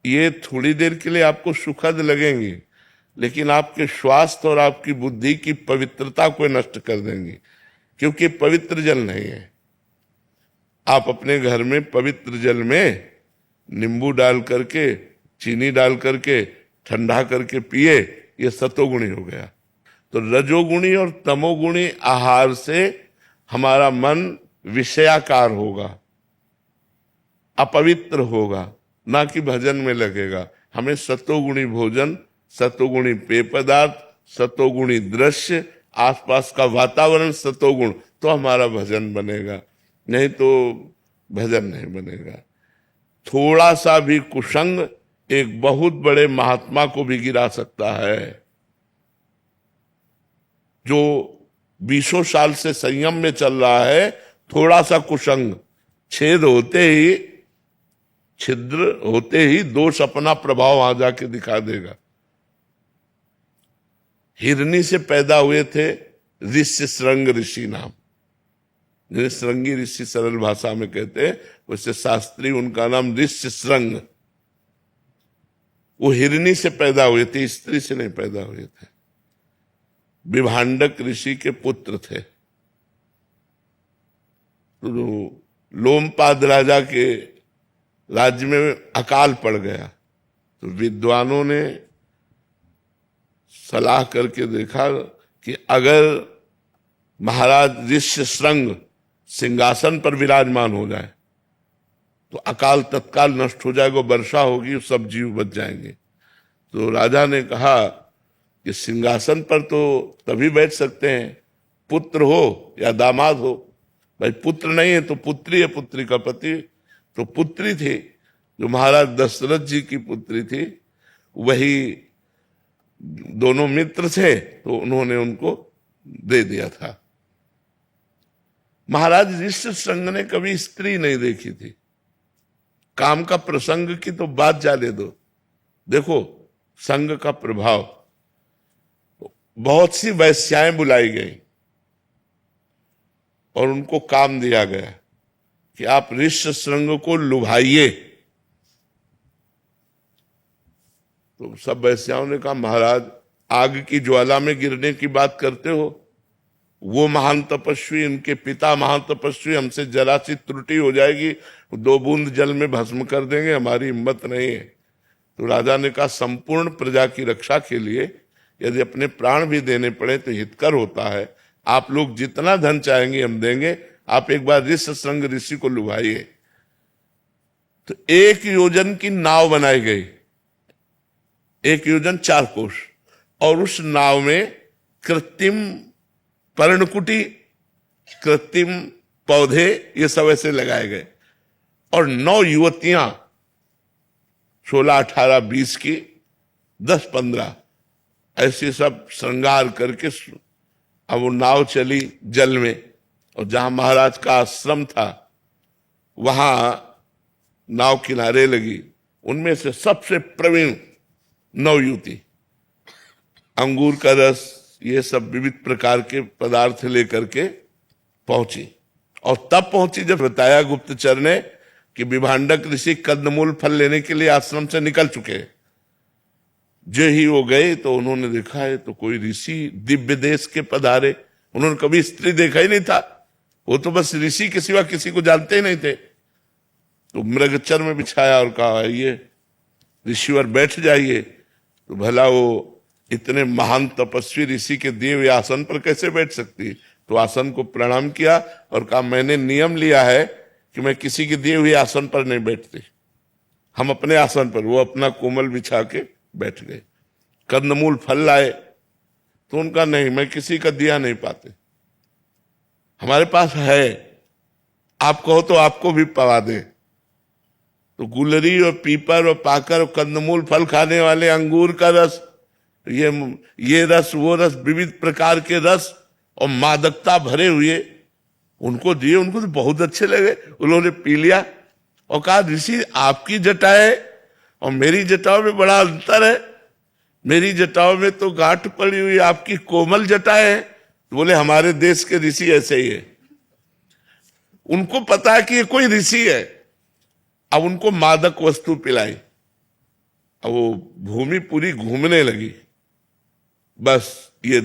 ये थोड़ी देर के लिए आपको सुखद लगेंगी, लेकिन आपके स्वास्थ्य और आपकी बुद्धि की पवित्रता को नष्ट कर देंगी, क्योंकि पवित्र जल नहीं है। आप अपने घर में पवित्र जल में नींबू डाल करके, चीनी डाल करके, ठंडा करके पिए, ये सतोगुणी हो गया। तो रजोगुणी और तमोगुणी आहार से हमारा मन विषयाकार होगा, अपवित्र होगा, ना कि भजन में लगेगा। हमें सतोगुणी भोजन, सतोगुणी पेय पदार्थ, सतोगुणी दृश्य, आसपास का वातावरण सतोगुण, तो हमारा भजन बनेगा, नहीं तो भजन नहीं बनेगा। थोड़ा सा भी कुसंग एक बहुत बड़े महात्मा को भी गिरा सकता है। जो 20 साल से संयम में चल रहा है, थोड़ा सा कुसंग, छेद होते ही, छिद्र होते ही दोष अपना प्रभाव वहां जाके दिखा देगा। हिरनी से पैदा हुए थे ऋष्य श्रृंग ऋषि नाम, जिन्हें श्रृंगी ऋषि सरल भाषा में कहते हैं, वैसे शास्त्री उनका नाम ऋष्य श्रृंग। वो हिरनी से पैदा हुए थे, स्त्री से नहीं पैदा हुए थे। विभांडक ऋषि के पुत्र थे। तो लोमपाद राजा के राज्य में अकाल पड़ गया, तो विद्वानों ने सलाह करके देखा कि अगर महाराज ऋष्य श्रृंग सिंहासन पर विराजमान हो जाए तो अकाल तत्काल नष्ट हो जाएगा, वर्षा होगी, सब जीव बच जाएंगे। तो राजा ने कहा कि सिंहासन पर तो तभी बैठ सकते हैं पुत्र हो या दामाद हो। भाई पुत्र नहीं है तो पुत्री है, पुत्री का पति। तो पुत्री थी, जो महाराज दशरथ जी की पुत्री थी, वही दोनों मित्र थे, तो उन्होंने उनको दे दिया था। महाराज ऋष्य श्रृंग ने कभी स्त्री नहीं देखी थी। काम का प्रसंग की तो बात जाने दो, देखो संग का प्रभाव। बहुत सी वैश्याएं बुलाई गई और उनको काम दिया गया कि आप ऋष्य श्रृंग को लुभाइए। तो सब वैश्याओं ने कहा, महाराज आग की ज्वाला में गिरने की बात करते हो, वो महान तपस्वी, इनके पिता महान तपस्वी, हमसे जरा सी त्रुटि हो जाएगी 2 बूंद जल में भस्म कर देंगे, हमारी हिम्मत नहीं है। तो राजा ने कहा, संपूर्ण प्रजा की रक्षा के लिए यदि अपने प्राण भी देने पड़े तो हितकर होता है। आप लोग जितना धन चाहेंगे हम देंगे, आप एक बार ऋष्य श्रृंग ऋषि को लुभाइए। तो 1 योजन की नाव बनाई गई, 1 योजन 4 कोस, और उस नाव में कृत्रिम पर्णकुटी, कृत्रिम पौधे, ये सब ऐसे लगाए गए। और 9 युवतियां 16, 18, 20 की, 10, 15 ऐसे सब श्रृंगार करके अब वो नाव चली जल में। और जहां महाराज का आश्रम था वहां नाव किनारे लगी। उनमें से सबसे प्रवीण 9 युवती अंगूर का रस, ये सब विविध प्रकार के पदार्थ लेकर के पहुंची। और तब पहुंची जब बताया गुप्तचर ने कि विभांडक ऋषि कंदमूल फल लेने के लिए आश्रम से निकल चुके। जो ही वो गए तो उन्होंने देखा है तो कोई ऋषि दिव्य देश के पधारे। उन्होंने कभी स्त्री देखा ही नहीं था, वो तो बस ऋषि के सिवा किसी को जानते ही नहीं थे। तो मृगचर में बिछाया और कहा, ये ऋषिवर बैठ जाइए। तो भला वो इतने महान तपस्वी ऋषि के दिए हुए आसन पर कैसे बैठ सकती। तो आसन को प्रणाम किया और कहा, मैंने नियम लिया है कि मैं किसी के दिए हुए आसन पर नहीं बैठती, हम अपने आसन पर। वो अपना कोमल बिछा के बैठ गए। कंदमूल फल लाए तो उनका नहीं, मैं किसी का दिया नहीं पाते, हमारे पास है, आप कहो तो आपको भी पवा दे। तो गुलरी और पीपर और पाकर और कंदमूल फल खाने वाले, अंगूर का रस, ये रस वो रस, विविध प्रकार के रस और मादकता भरे हुए उनको दिए। उनको तो बहुत अच्छे लगे, उन्होंने पी लिया और कहा, ऋषि आपकी जटाएं और मेरी जटाओं में बड़ा अंतर है, मेरी जटाओं में तो गांठ पड़ी हुई, आपकी कोमल जटाएं हैं। तो बोले, हमारे देश के ऋषि ऐसे ही है। उनको पता है कि ये कोई ऋषि है। अब उनको मादक वस्तु पिलाई, अब वो भूमि पूरी घूमने लगी, बस ये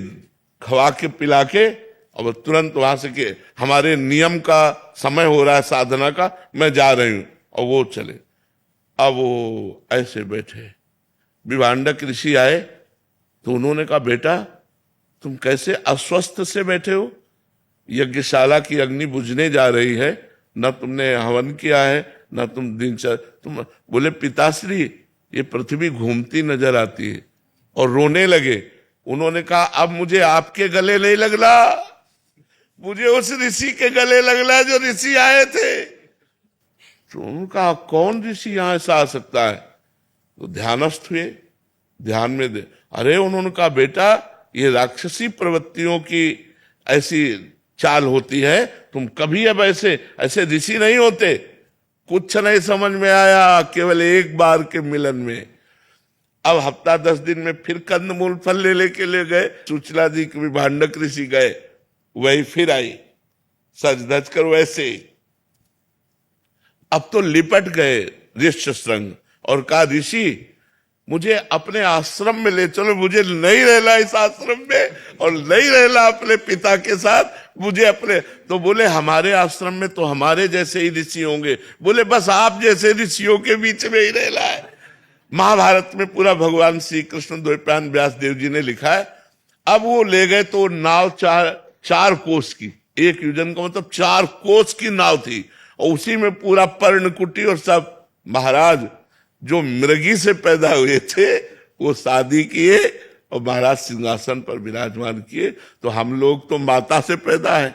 खवा के पिला के, और तुरंत वहां से के हमारे नियम का समय हो रहा है साधना का, मैं जा रही हूं। और वो चले। अब वो ऐसे बैठे, विभांडक ऋषि आए तो उन्होंने कहा, बेटा तुम कैसे अस्वस्थ से बैठे हो? यज्ञशाला की अग्नि बुझने जा रही है, न तुमने हवन किया है, न तुम दिनचर्या। तुम बोले, पिताश्री ये पृथ्वी घूमती नजर आती है। और रोने लगे। उन्होंने कहा, अब मुझे आपके गले नहीं लगना, मुझे उस ऋषि के गले लगना जो ऋषि आए थे। तो उन्होंने कहा, कौन ऋषि यहां ऐसा आ सकता है? तो ध्यानस्थ हुए, ध्यान में दे। अरे उन्होंने कहा, बेटा ये राक्षसी प्रवृत्तियों की ऐसी चाल होती है, तुम कभी अब ऐसे ऐसे ऋषि नहीं होते। कुछ नहीं समझ में आया, केवल एक बार के मिलन में। अब हफ्ता 10 दिन में फिर कंदमूल फल लेके ले गए। सुचला जी के विभांडक ऋषि गए, वही फिर आई सज धज कर वैसे ही। अब तो लिपट गए ऋष्य श्रृंग और कहा, ऋषि मुझे अपने आश्रम में ले चलो, मुझे नहीं रहना इस आश्रम में और नहीं रहना अपने पिता के साथ, मुझे अपने। तो बोले, हमारे आश्रम में तो हमारे जैसे ही ऋषि होंगे। बोले, बस आप जैसे ऋषियों के बीच में ही रहना है। महाभारत में पूरा भगवान श्री कृष्ण द्वैपायन व्यास देव जी ने लिखा है। अब वो ले गए तो नाव चार कोस की, एक योजन का मतलब 4 कोस की नाव थी, और उसी में पूरा पर्णकुटी और सब। महाराज जो मृगी से पैदा हुए थे वो शादी किए और महाराज सिंहासन पर विराजमान किए। तो हम लोग तो माता से पैदा है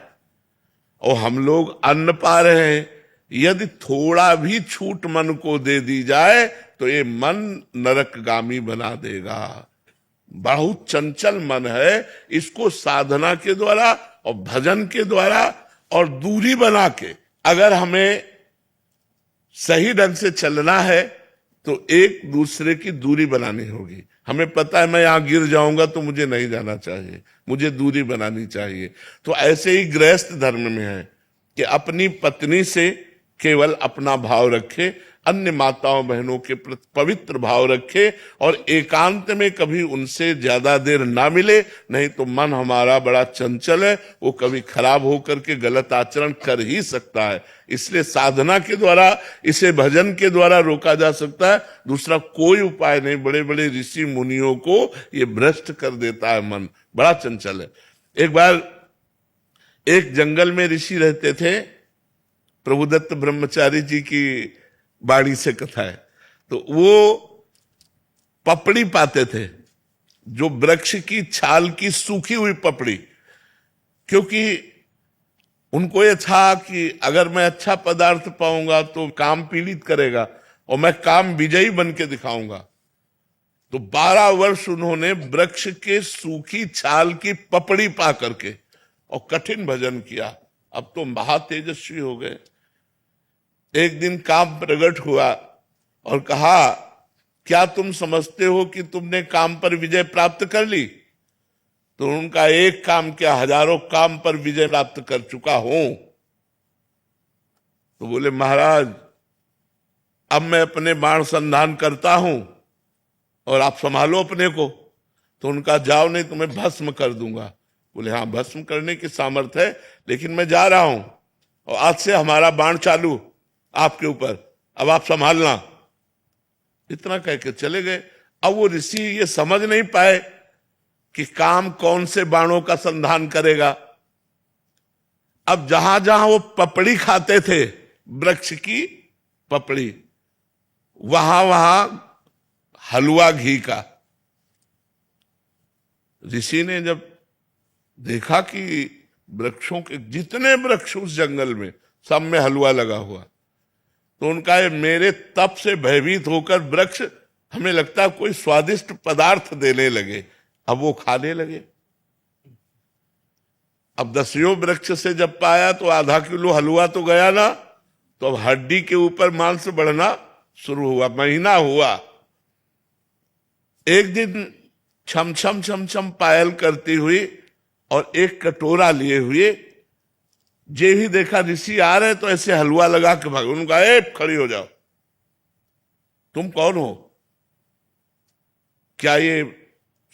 और हम लोग अन्न पा रहे हैं। यदि थोड़ा भी छूट मन को दे दी जाए तो ये मन नरकगामी बना देगा। बहुत चंचल मन है, इसको साधना के द्वारा और भजन के द्वारा और दूरी बना के, अगर हमें सही ढंग से चलना है तो एक दूसरे की दूरी बनानी होगी। हमें पता है मैं यहां गिर जाऊंगा तो मुझे नहीं जाना चाहिए, मुझे दूरी बनानी चाहिए। तो ऐसे ही गृहस्थ धर्म में है कि अपनी पत्नी से केवल अपना भाव रखे, अन्य माताओं बहनों के प्रति पवित्र भाव रखे और एकांत में कभी उनसे ज्यादा देर ना मिले, नहीं तो मन हमारा बड़ा चंचल है, वो कभी खराब होकर के गलत आचरण कर ही सकता है। इसलिए साधना के द्वारा, इसे भजन के द्वारा रोका जा सकता है, दूसरा कोई उपाय नहीं। बड़े बड़े ऋषि मुनियों को ये भ्रष्ट कर देता है, मन बड़ा चंचल है। एक बार एक जंगल में ऋषि रहते थे, प्रभुदत्त ब्रह्मचारी जी की बाणी से कथा है। तो वो पपड़ी पाते थे, जो वृक्ष की छाल की सूखी हुई पपड़ी, क्योंकि उनको ये था कि अगर मैं अच्छा पदार्थ पाऊंगा तो काम पीड़ित करेगा और मैं काम विजयी बन के दिखाऊंगा। तो 12 वर्ष उन्होंने वृक्ष के सूखी छाल की पपड़ी पा करके और कठिन भजन किया। अब तो महातेजस्वी हो गए। एक दिन काम प्रकट हुआ और कहा, क्या तुम समझते हो कि तुमने काम पर विजय प्राप्त कर ली? तो उनका एक काम क्या, हजारों काम पर विजय प्राप्त कर चुका हूं। तो बोले, महाराज अब मैं अपने बाण संधान करता हूं और आप संभालो अपने को। तो उनका, जाओ नहीं तो मैं भस्म कर दूंगा। बोले, हाँ भस्म करने की सामर्थ्य है, लेकिन मैं जा रहा हूं और आज से हमारा बाण चालू आपके ऊपर, अब आप संभालना। इतना कह के चले गए। अब वो ऋषि ये समझ नहीं पाए कि काम कौन से बाणों का संधान करेगा। अब जहां जहां वो पपड़ी खाते थे, वृक्ष की पपड़ी, वहां वहां हलवा घी का। ऋषि ने जब देखा कि वृक्षों के जितने वृक्ष उस जंगल में, सब में हलवा लगा हुआ, तो उनका ये मेरे तप से भयभीत होकर वृक्ष हमें लगता है कोई स्वादिष्ट पदार्थ देने लगे। अब वो खाने लगे। अब 10वें वृक्ष से जब पाया तो आधा किलो हलवा तो गया ना, तो अब हड्डी के ऊपर मांस बढ़ना शुरू हुआ। महीना हुआ। एक दिन छम छम छम छम पायल करती हुई और एक कटोरा लिए हुए, जे भी देखा ऋषि आ रहे तो ऐसे हलवा लगा के भाग। उनका, ए खड़ी हो जाओ, तुम कौन हो? क्या ये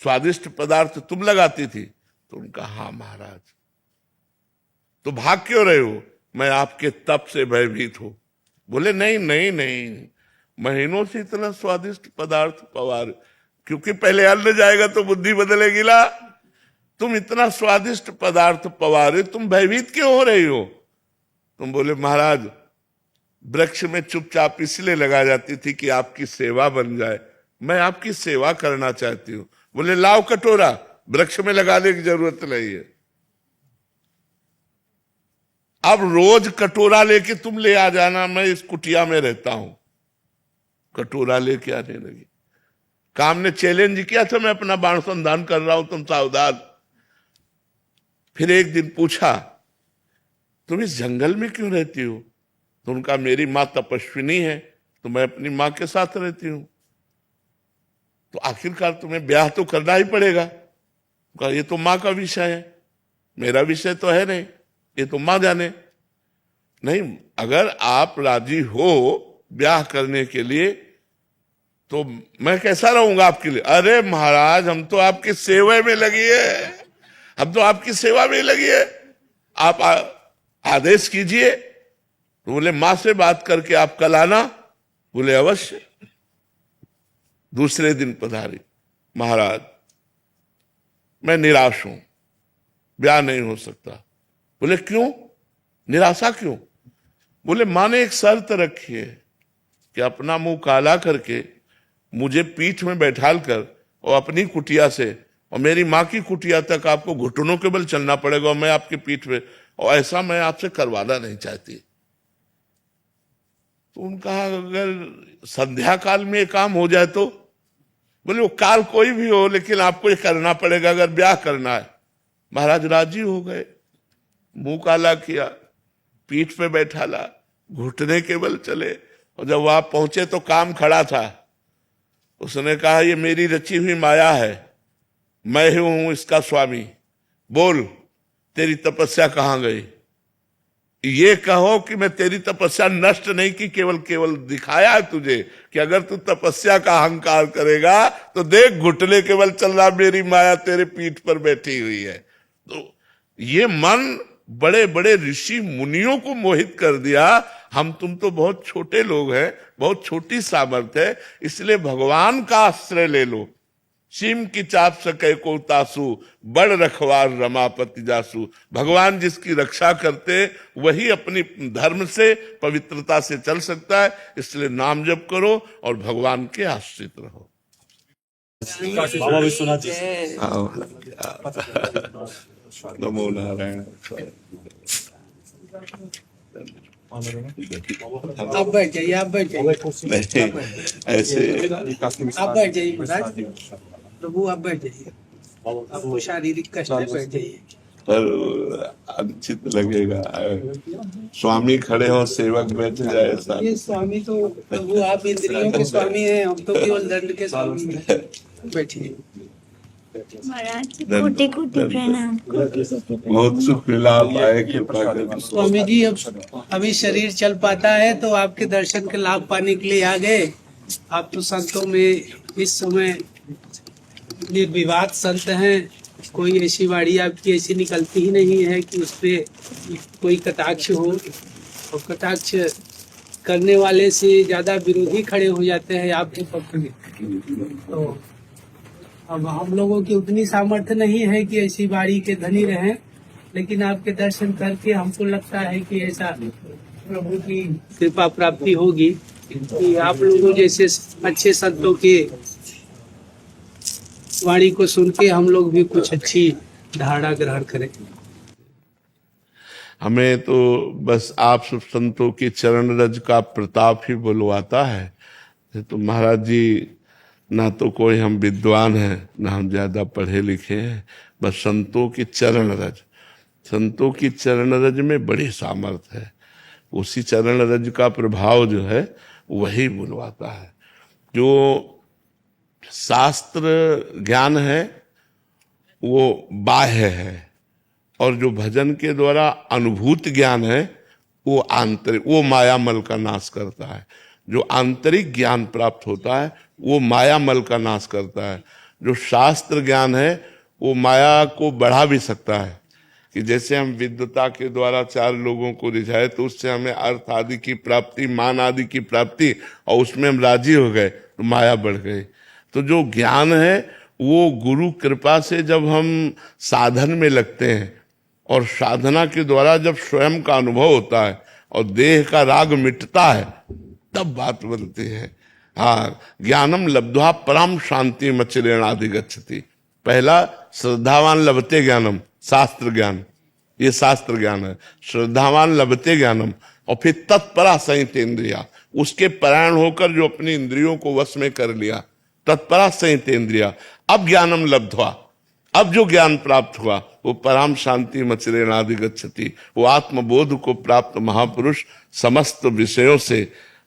स्वादिष्ट पदार्थ तुम लगाती थी? तो उनका, हाँ महाराज। तो भाग क्यों रहे हो? मैं आपके तप से भयभीत हूं। बोले नहीं नहीं नहीं, महीनों से इतना स्वादिष्ट पदार्थ पवार, क्योंकि पहले अन्न जाएगा तो बुद्धि बदलेगी ला। तुम इतना स्वादिष्ट पदार्थ पवारे, तुम भयभीत क्यों हो रही हो? तुम बोले महाराज, वृक्ष में चुपचाप इसलिए लगा जाती थी कि आपकी सेवा बन जाए, मैं आपकी सेवा करना चाहती हूं। बोले लाओ कटोरा, वृक्ष में लगाने की जरूरत नहीं है। अब रोज कटोरा लेके तुम ले आ जाना, मैं इस कुटिया में रहता हूं। कटोरा लेके आने लगी। काम ने चैलेंज किया था, मैं अपना बाण संधान कर रहा हूं, तुम सावधान। फिर एक दिन पूछा, तुम इस जंगल में क्यों रहती हो? तो उनका मेरी मां तपस्विनी है, तो मैं अपनी मां के साथ रहती हूं। तो आखिरकार तुम्हें ब्याह तो करना ही पड़ेगा। कहा ये तो मां का विषय है, मेरा विषय तो है नहीं, ये तो मां जाने। नहीं, अगर आप राजी हो ब्याह करने के लिए तो मैं कैसा रहूंगा आपके लिए? अरे महाराज, हम तो आपकी सेवा में लगी है, हम तो आपकी सेवा में लगी है, आप आदेश कीजिए। तो बोले मां से बात करके आप कल आना। बोले अवश्य। दूसरे दिन पधारी, महाराज मैं निराश हूं, ब्याह नहीं हो सकता। बोले क्यों, निराशा क्यों? बोले मां ने एक शर्त रखी है कि अपना मुंह काला करके मुझे पीठ में बैठाल कर और अपनी कुटिया से और मेरी मां की कुटिया तक आपको घुटनों के बल चलना पड़ेगा, और मैं आपकी पीठ पे, और ऐसा मैं आपसे करवाना नहीं चाहती। तो उनका अगर संध्या काल में ये काम हो जाए तो? बोले वो काल कोई भी हो, लेकिन आपको ये करना पड़ेगा अगर ब्याह करना है। महाराज राजी हो गए, मुंह काला किया, पीठ पे बैठाला, घुटने के बल चले, और जब वहां पहुंचे तो काम खड़ा था। उसने कहा ये मेरी रची हुई माया है, मैं ही हूं इसका स्वामी, बोल तेरी तपस्या कहां गई? ये कहो कि मैं तेरी तपस्या नष्ट नहीं की, केवल दिखाया है तुझे कि अगर तू तपस्या का अहंकार करेगा तो देख घुटने केवल चल रहा, मेरी माया तेरे पीठ पर बैठी हुई है। तो ये मन बड़े बड़े ऋषि मुनियों को मोहित कर दिया। हम तुम तो बहुत छोटे लोग हैं, बहुत छोटी सामर्थ्य है, इसलिए भगवान का आश्रय ले लो। सीम की चाप सके को तासु, बड़ रखवार रमापति जासु। भगवान जिसकी रक्षा करते वही अपनी धर्म से, पवित्रता से चल सकता है। इसलिए नाम जप करो और भगवान के आश्रित रहो। बाबा विश्वनाथ जी नमो नारायण। आप बैठ जाइए, आप बैठ जाइए, ऐसे आप बैठ जाइए महाराज, प्रभु आप बैठ जाइए, आपको शारीरिक कष्ट है, बैठ जाइए। पर अनुचित लगेगा, स्वामी खड़े हो सेवक बैठ जाए ऐसा। ये स्वामी तो प्रभु आप इंद्रियों के स्वामी हैं, हम तो केवल दंड के स्वामी हैं। बैठिए महाराज, कोटि कोटि प्रणाम। बहुत सुख मिला, आप आए, कृपा करके। स्वामी जी अब अभी शरीर चल पाता है तो आपके दर्शन के लाभ पाने के लिए आ गए। आप तो संतों में इस समय निर्विवाद संत हैं, कोई ऐसी वाणी आपकी ऐसी निकलती ही नहीं है कि उस पे कोई कटाक्ष हो, और कटाक्ष करने वाले से ज्यादा विरोधी खड़े हो जाते हैं आपके पक्ष में। तो अब हम लोगों की उतनी सामर्थ्य नहीं है कि ऐसी वाणी के धनी रहें, लेकिन आपके दर्शन करके हमको लगता है कि ऐसा प्रभु की कृपा प्राप्ति होगी कि आप लोगों जैसे अच्छे संतों के वाणी को सुन के हम लोग भी कुछ अच्छी धारणा ग्रहण करें। हमें तो बस आप सब संतों के चरण रज का प्रताप ही बुलवाता है। तो महाराज जी, ना तो कोई हम विद्वान हैं, ना हम ज्यादा पढ़े लिखे हैं, बस संतों की चरण रज, संतों की चरण रज में बड़ी सामर्थ्य है। उसी चरण रज का प्रभाव जो है वही बुलवाता है। जो शास्त्र ज्ञान है वो बाह्य है, और जो भजन के द्वारा अनुभूत ज्ञान है वो आंतरिक, वो मायामल का नाश करता है। जो आंतरिक ज्ञान प्राप्त होता है वो मायामल का नाश करता है। जो शास्त्र ज्ञान है वो माया को बढ़ा भी सकता है, कि जैसे हम विद्वता के द्वारा चार लोगों को रिझाए तो उससे हमें अर्थ आदि की प्राप्ति, मान आदि की प्राप्ति, और उसमें हम राजी हो गए तो माया बढ़ गई। तो जो ज्ञान है वो गुरु कृपा से जब हम साधन में लगते हैं और साधना के द्वारा जब स्वयं का अनुभव होता है और देह का राग मिटता है तब बात बनती है। हाँ, ज्ञानम लब्ध्वा परम शांति मचिरेणाधिगच्छति। पहला श्रद्धावान लभते ज्ञानम, शास्त्र ज्ञान, ये शास्त्र ज्ञान है। श्रद्धावान लभते ज्ञानम, और फिर तत्परा संयत इंद्रिया, उसके परायण होकर जो अपनी इंद्रियों को वश में कर लिया, तत्परा संयत इंद्रिया। अब ज्ञानम लब्ध्वा, अब जो ज्ञान प्राप्त हुआ वो परम शांति मचिरेणाधिगच्छति, वो आत्मबोध को प्राप्त महापुरुष समस्त विषयों से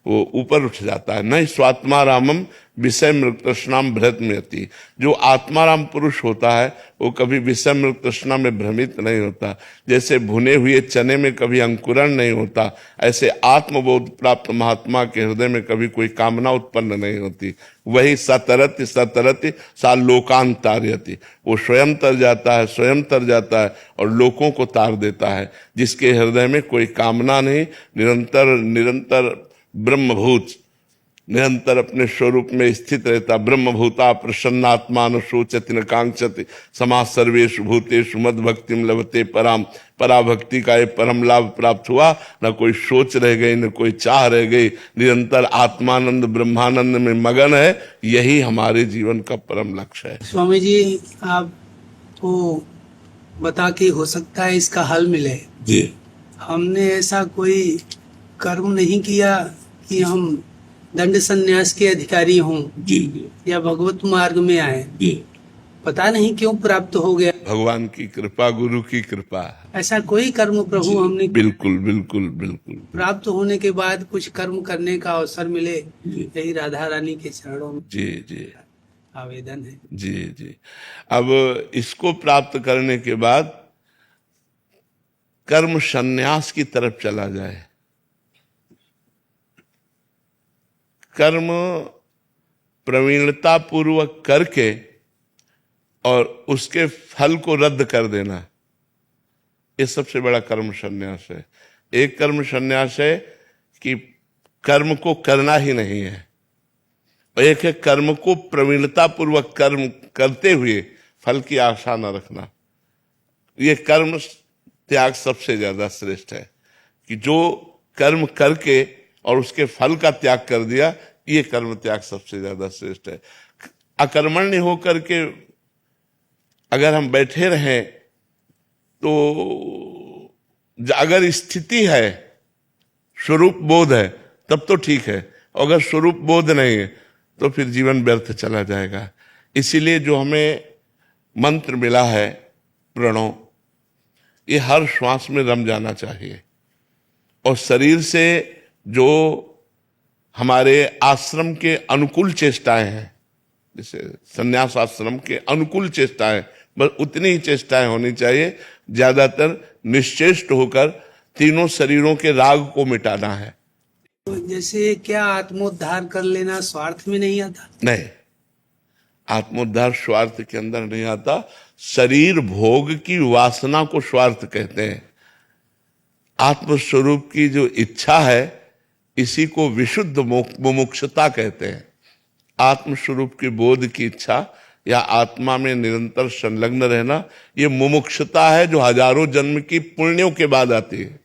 वो ऊपर उठ जाता है। नहीं स्वात्मारामम विषय मृग तृष्णाम भ्रमयति। जो आत्माराम पुरुष होता है वो कभी विषय मृग तृष्णा में भ्रमित नहीं होता। जैसे भुने हुए चने में कभी अंकुरण नहीं होता, ऐसे आत्मबोध प्राप्त महात्मा के हृदय में कभी कोई कामना उत्पन्न नहीं होती। वही सतरति सतरति सा लोकान तारयति, वो स्वयं तर जाता है, स्वयं तर जाता है और लोगों को तार देता है। जिसके हृदय में कोई कामना नहीं, निरंतर निरंतर ब्रह्मभूत, निरंतर अपने स्वरूप में स्थित रहता। ब्रह्मभूता प्रसन्नात्मा न शोचति न कांक्षति समाज सर्वेषु भूतेषु मद भक्तिम लभते पराम। पराभक्ति का ये परम लाभ प्राप्त हुआ, न कोई सोच रह गई न कोई चाह रह गई, निरंतर आत्मानंद ब्रह्मानंद में मगन है। यही हमारे जीवन का परम लक्ष्य है। स्वामी जी, आपको बता के हो सकता है इसका हल मिले। जी, हमने ऐसा कोई कर्म नहीं किया कि हम दंड संन्यास के अधिकारी हों जी, या भगवत मार्ग में आए, जी। पता नहीं क्यों प्राप्त हो गया। भगवान की कृपा, गुरु की कृपा। ऐसा कोई कर्म प्रभु हमने बिल्कुल बिल्कुल बिल्कुल। प्राप्त होने के बाद कुछ कर्म करने का अवसर मिले, यही राधा रानी के चरणों में जी जी आवेदन है। जी जी। अब इसको प्राप्त करने के बाद कर्म संन्यास की तरफ चला जाए। कर्म प्रवीणता पूर्वक करके और उसके फल को रद्द कर देना, ये सबसे बड़ा कर्म संन्यास है। एक कर्म संन्यास है कि कर्म को करना ही नहीं है, और एक है कर्म को प्रवीणता पूर्वक कर्म करते हुए फल की आशा न रखना। ये कर्म त्याग सबसे ज्यादा श्रेष्ठ है कि जो कर्म करके और उसके फल का त्याग कर दिया, ये कर्म त्याग सबसे ज्यादा श्रेष्ठ है। अकर्मण्य होकर के अगर हम बैठे रहें तो अगर स्थिति है, स्वरूप बोध है, तब तो ठीक है। अगर स्वरूप बोध नहीं है तो फिर जीवन व्यर्थ चला जाएगा। इसीलिए जो हमें मंत्र मिला है प्रणव, ये हर श्वास में रम जाना चाहिए। और शरीर से जो हमारे आश्रम के अनुकूल चेष्टाएं हैं, जैसे संन्यास आश्रम के अनुकूल चेष्टाएं, बस उतनी ही चेष्टाएं होनी चाहिए। ज्यादातर निश्चेष्ट होकर तीनों शरीरों के राग को मिटाना है। तो जैसे क्या आत्मोद्धार कर लेना स्वार्थ में नहीं आता? नहीं, आत्मोद्धार स्वार्थ के अंदर नहीं आता। शरीर भोग की वासना को स्वार्थ कहते हैं। आत्मस्वरूप की जो इच्छा है, इसी को विशुद्ध मुमुक्षुता कहते हैं। आत्मस्वरूप की बोध की इच्छा या आत्मा में निरंतर संलग्न रहना, ये मुमुक्षुता है जो हजारों जन्म की पुण्यों के बाद आती है।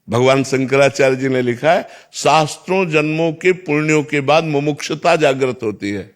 भगवान शंकराचार्य जी ने लिखा है, शास्त्रों जन्मों के पुण्यों के बाद मुमुक्षुता जागृत होती है।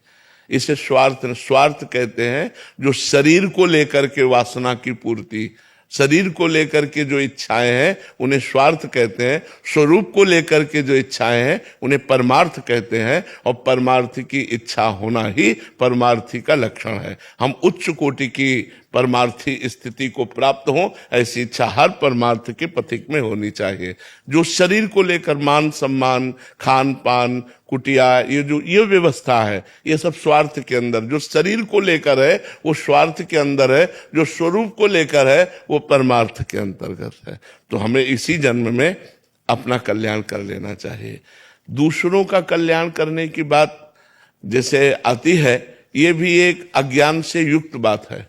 इसे स्वार्थ कहते हैं। जो शरीर को लेकर के वासना की पूर्ति, शरीर को लेकर के जो इच्छाएं हैं उन्हें स्वार्थ कहते हैं। स्वरूप को लेकर के जो इच्छाएं हैं उन्हें परमार्थ कहते हैं। और परमार्थ की इच्छा होना ही परमार्थी का लक्षण है। हम उच्च कोटि की परमार्थी स्थिति को प्राप्त हो, ऐसी इच्छा हर परमार्थ के पथिक में होनी चाहिए। जो शरीर को लेकर मान सम्मान, खान पान, कुटिया, ये व्यवस्था है, ये सब स्वार्थ के अंदर। जो शरीर को लेकर है वो स्वार्थ के अंदर है, जो स्वरूप को लेकर है वो परमार्थ के अंतर्गत है। तो हमें इसी जन्म में अपना कल्याण कर लेना चाहिए। दूसरों का कल्याण करने की बात जैसे आती है, ये भी एक अज्ञान से युक्त बात है।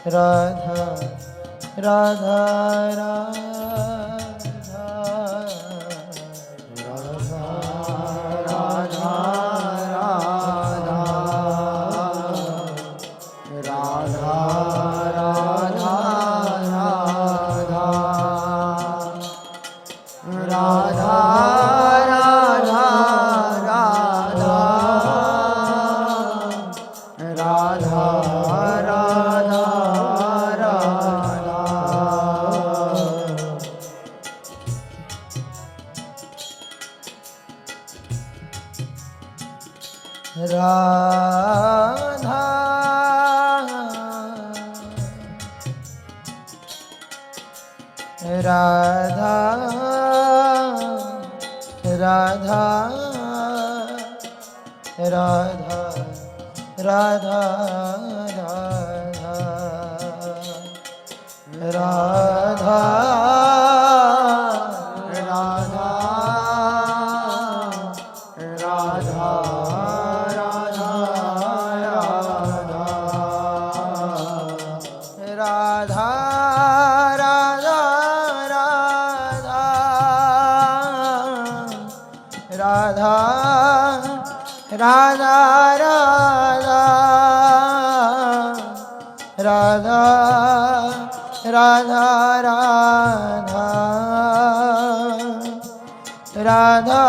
राधा राधा राधा राधा राधा राधा राधा राधा राधा राधा राधा राधा राधा राधा राधा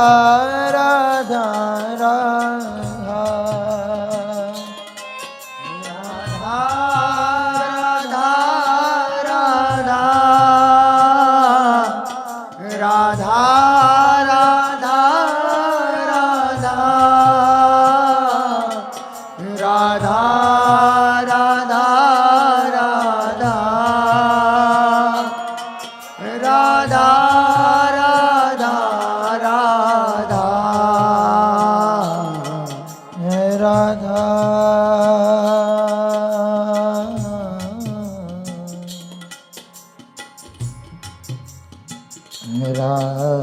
राधा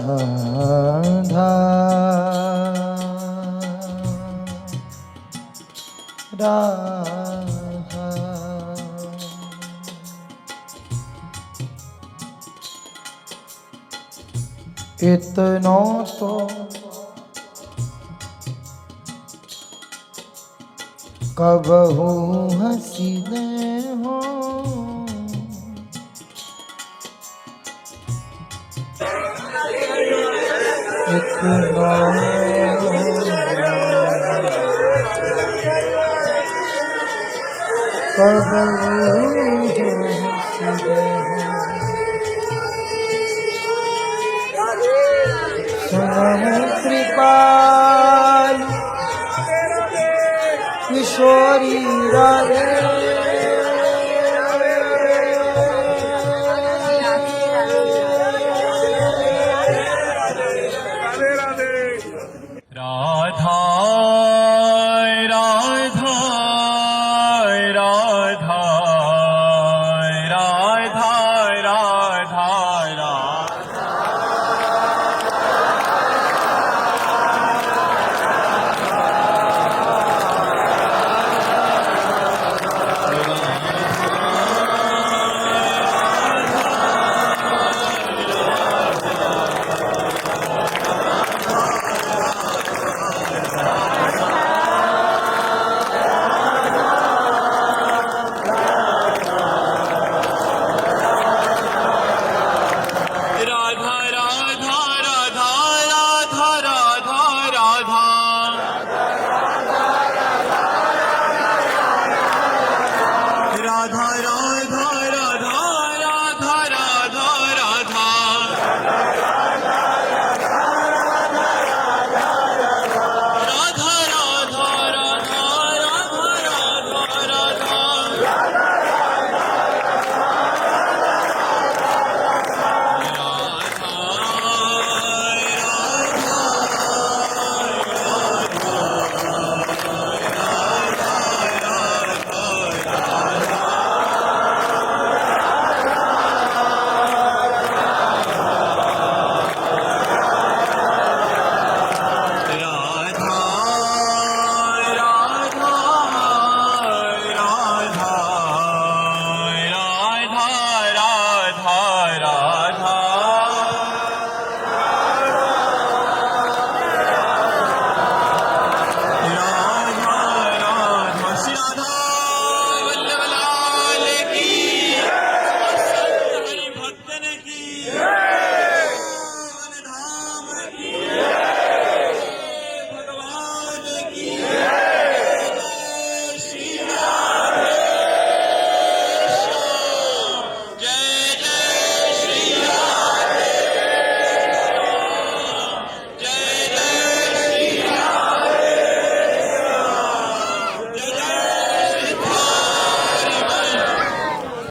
राधा इतनो तो कबहू हसीने हो इतना कृपाल किशोरी राधे